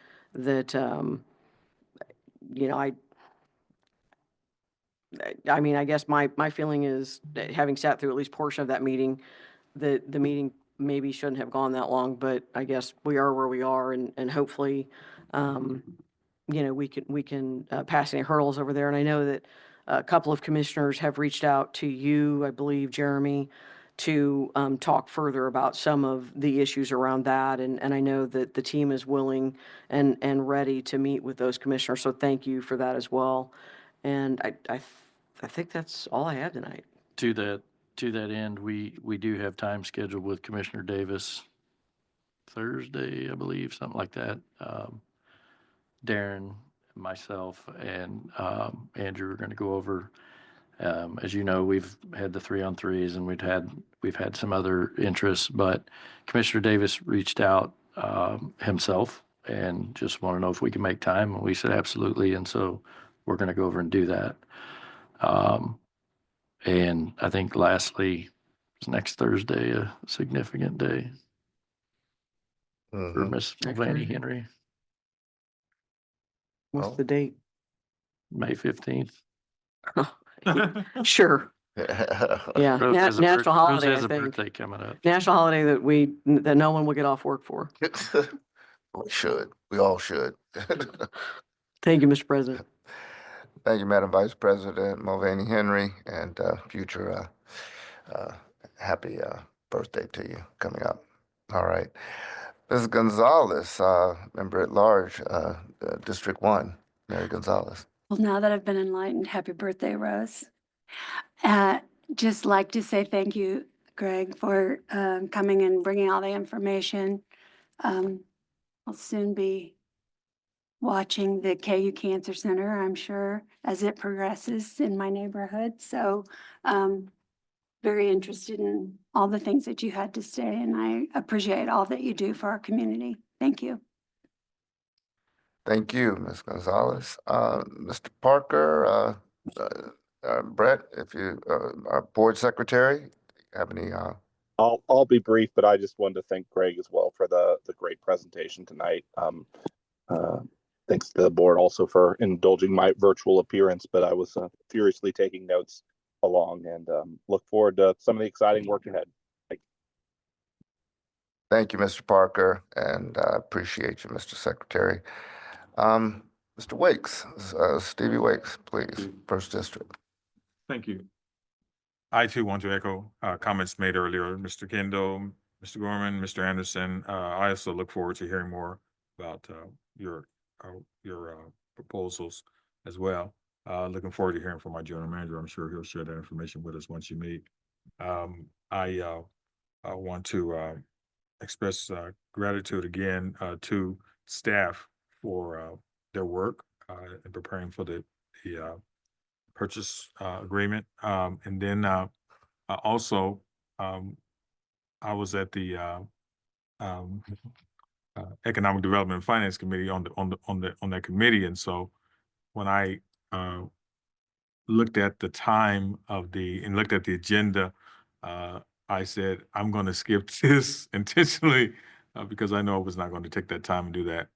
you know, I mean, I guess my feeling is that, having sat through at least portion of that meeting, that the meeting maybe shouldn't have gone that long, but I guess we are where we are, and hopefully, you know, we can pass any hurdles over there. And I know that a couple of commissioners have reached out to you, I believe, Jeremy, to talk further about some of the issues around that. And I know that the team is willing and ready to meet with those commissioners. So thank you for that as well. And I think that's all I have tonight. To that end, we do have time scheduled with Commissioner Davis Thursday, I believe, something like that. Darren, myself, and Andrew are going to go over. As you know, we've had the 3-on-3s, and we've had some other interests, but Commissioner Davis reached out himself and just want to know if we can make time. And we said absolutely, and so we're going to go over and do that. And I think lastly, it's next Thursday, a significant day for Mhm. Miss Next Mulvaney Thursday. Henry, What's Oh. the date? May 15th. Sure. Yeah, Rose has a national Rose holiday, has I a think. birthday coming up. National holiday that no one will get off work for. We should. We all should. Thank you, Mr. President. Thank you, Madam Vice President Mulvaney Henry, and future happy birthday to you coming up. All right. Ms. Gonzalez, member at large, District 1, Mary Gonzalez. Well, now that I've been enlightened, happy birthday, Rose. Just like to say thank you, Greg, for coming and bringing all the information. I'll soon be watching the KU Cancer Center, I'm sure, as it progresses in my neighborhood. So very interested in all the things that you had to say, and I appreciate all that you do for our community. Thank you. Thank you, Ms. Gonzalez. Mr. Parker, Brett, if you, our board secretary, have any, I'll be brief, but I just wanted to thank Greg as well for the great presentation tonight. Thanks to the board also for indulging my virtual appearance, but I was furiously taking notes along, and look forward to some of the exciting work ahead. thank you, Mr. Parker, and appreciate you, Mr. Secretary. Mr. Wakes, Stevie Wakes, please, First District. Thank you. I too want to echo comments made earlier, Mr. Kendall, Mr. Gorman, Mr. Anderson. I also look forward to hearing more about your proposals as well. Looking forward to hearing from my general manager. I'm sure he'll share that information with us once you meet. I want to express gratitude again to staff for their work in preparing for the purchase agreement. And then also, I was at the Economic Development and Finance Committee on that committee, and so when I looked at the time and looked at the agenda, I said, I'm going to skip this intentionally because I know I was not going to take that time and do that.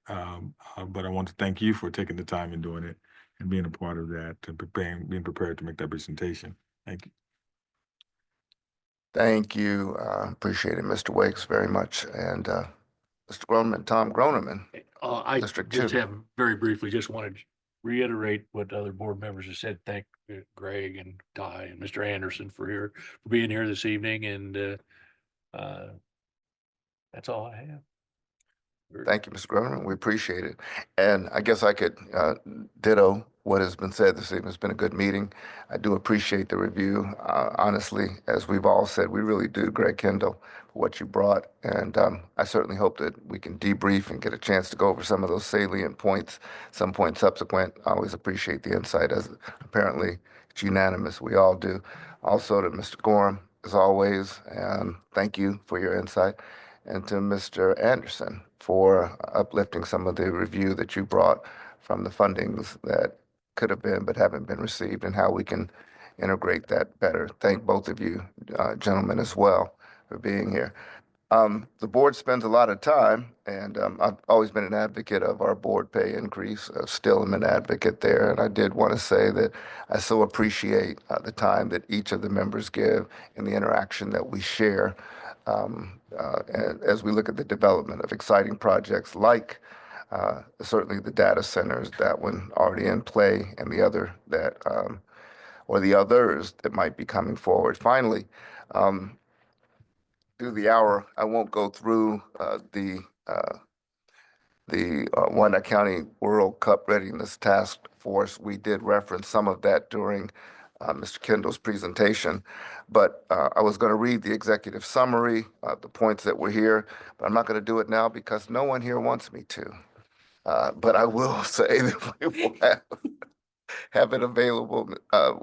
But I want to thank you for taking the time and doing it and being a part of that and being prepared to make that presentation. Thank you. Thank you. Appreciate it, Mr. Wakes, very much. And Mr. Groneman, Tom Groneman. I District just 2. have very briefly, just wanted to reiterate what other board members have said. Thank Greg and Ty and Mr. Anderson for being here this evening, and that's all I have. Thank you, Mr. Groneman. We appreciate it. And I guess I could ditto what has been said this evening. It's been a good meeting. I do appreciate the review. Honestly, as we've all said, we really do, Greg Kendall, for what you brought. And I certainly hope that we can debrief and get a chance to go over some of those salient points, some point subsequent. I always appreciate the insight, as apparently it's unanimous. We all do. Also to Mr. Gorham, as always, thank you for your insight. And to Mr. Anderson for uplifting some of the review that you brought from the fundings that could have been but haven't been received, and how we can integrate that better. Thank both of you, gentlemen, as well, for being here. The board spends a lot of time, and I've always been an advocate of our board pay increase. Still am an advocate there, and I did want to say that I so appreciate the time that each of the members give and the interaction that we share. And as we look at the development of exciting projects like certainly the data centers, that one already in play, and the other that, or the others that might be coming forward. Finally, through the hour, I won't go through the Wyandotte County World Cup Readiness Task Force. We did reference some of that during Mr. Kendall's presentation, but I was going to read the executive summary, the points that were here, but I'm not going to do it now because no one here wants me to. But I will say that we will have it available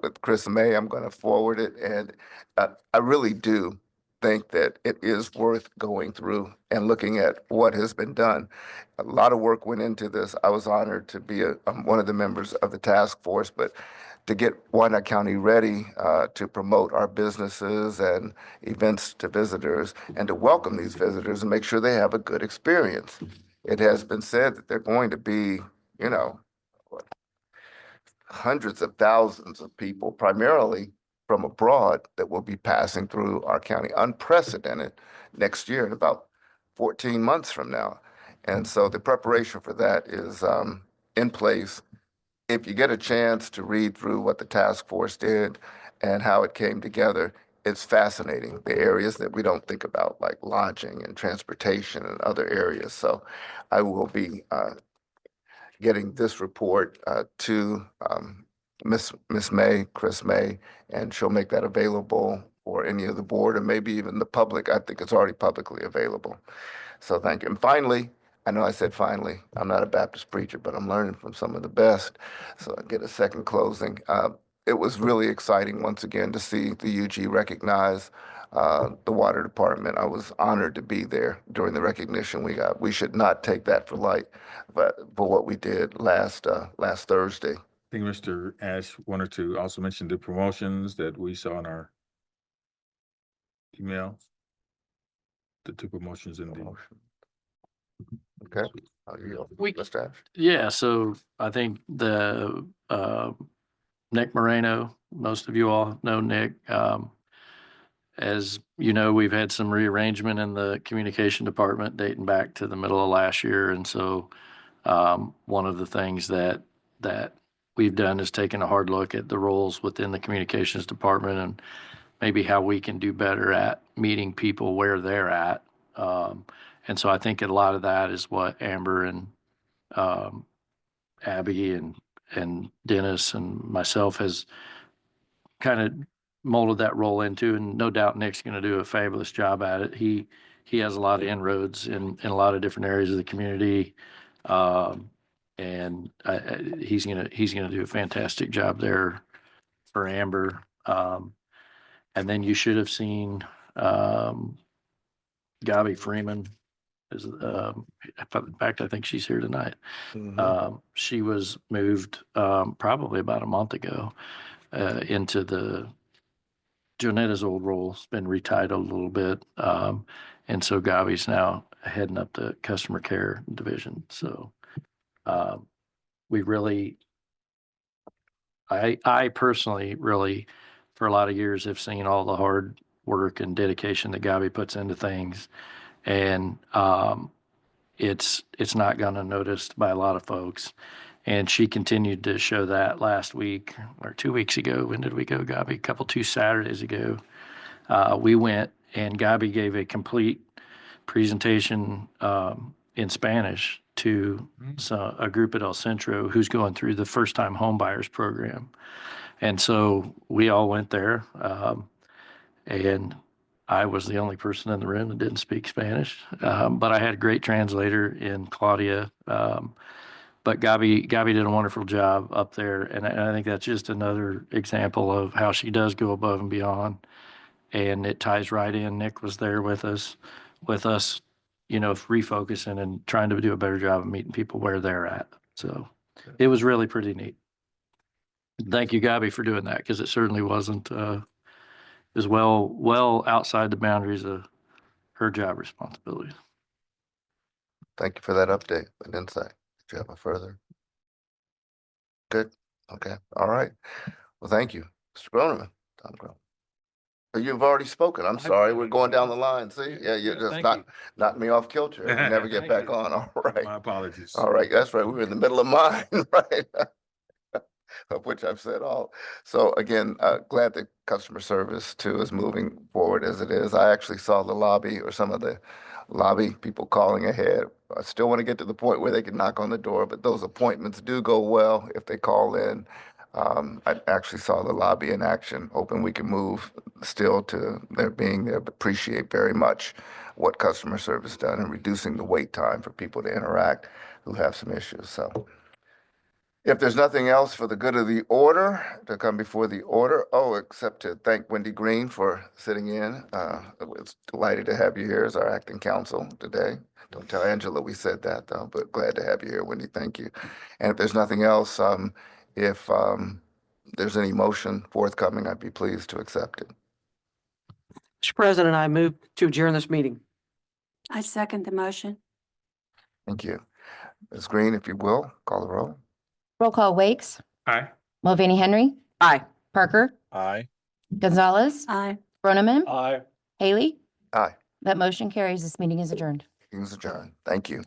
with Chris May. I'm going to forward it, and I really do think that it is worth going through and looking at what has been done. A lot of work went into this. I was honored to be one of the members of the task force, but to get Wyandotte County ready to promote our businesses and events to visitors, and to welcome these visitors and make sure they have a good experience. It has been said that they're going to be, you know, hundreds of thousands of people, primarily from abroad, that will be passing through our county. Unprecedented next year, in about 14 months from now. And so the preparation for that is in place. If you get a chance to read through what the task force did and how it came together, it's fascinating. The areas that we don't think about, like lodging and transportation and other areas. So I will be getting this report to Miss May, Chris May, and she'll make that available for any of the board and maybe even the public. I think it's already publicly available. So thank you. And finally, I know I said finally, I'm not a Baptist preacher, but I'm learning from some of the best. So I get a second closing. It was really exciting once again to see the UG recognize the water department. I was honored to be there during the recognition we got. We should not take that for light, but for what we did last Thursday. I think Mr. Ash wanted to also mention the promotions that we saw in our email. The 2 promotions in the. Okay. I'll yield. We- Mr. Ash. Yeah, so I think the Nick Moreno, most of you all know Nick. As you know, we've had some rearrangement in the communication department dating back to the middle of last year. And so one of the things that we've done is taken a hard look at the roles within the communications department and maybe how we can do better at meeting people where they're at. And so I think a lot of that is what Amber and Abby and Dennis and myself has kind of molded that role into, and no doubt Nick's going to do a fabulous job at it. He has a lot of inroads in a lot of different areas of the community. And he's gonna do a fantastic job there for Amber. And then you should have seen Gabi Freeman. In fact, I think she's here tonight. She was moved probably about a month ago into the Jonetta's old role. It's been retitled a little bit. And so Gabi's now heading up the customer care division. So we really, I personally really, for a lot of years, have seen all the hard work and dedication that Gabi puts into things. And it's not gone unnoticed by a lot of folks. And she continued to show that last week or 2 weeks ago. When did we go, Gabi? 2 Saturdays ago. We went and Gabi gave a complete presentation in Spanish to a group at El Centro who's going through the first time home buyers program. And so we all went there. And I was the only person in the room that didn't speak Spanish. But I had a great translator in Claudia. But Gabi did a wonderful job up there. And I think that's just another example of how she does go above and beyond. And it ties right in. Nick was there with us, refocusing and trying to do a better job of meeting people where they're at. So it was really pretty neat. Thank you, Gabi, for doing that, because it certainly wasn't as well outside the boundaries of her job responsibilities. Thank you for that update and insight. Did you have a further? Good. Okay. All right. Well, thank you. Mr. Groneman. Tom Groneman. You've already spoken. I'm sorry. We're going down the line. See? Yeah, you're just knocked me off kilter. We never get back on. All right. My apologies. All right. That's right. We were in the middle of mine, right? Of which I've said all. So again, glad that customer service too is moving forward as it is. I actually saw the lobby or some of the lobby people calling ahead. I still want to get to the point where they can knock on the door, but those appointments do go well if they call in. I actually saw the lobby in action, hoping we can move still to their being there, but appreciate very much what customer service done in reducing the wait time for people to interact who have some issues. So if there's nothing else for the good of the order to come before the order, except to thank Wendy Green for sitting in. It's delighted to have you here as our acting counsel today. Don't tell Angela we said that though, but glad to have you here, Wendy. Thank you. And if there's nothing else, if there's any motion forthcoming, I'd be pleased to accept it. Mr. President, I move to adjourn this meeting. I second the motion. Thank you. Ms. Green, if you will, call the roll. Roll call Wakes, Aye. Mulvaney Henry, Aye. Parker, Aye. Gonzalez, Aye. Groneman, Aye. Haley. Aye. That motion carries. This meeting is adjourned. Meeting's adjourned. Thank you.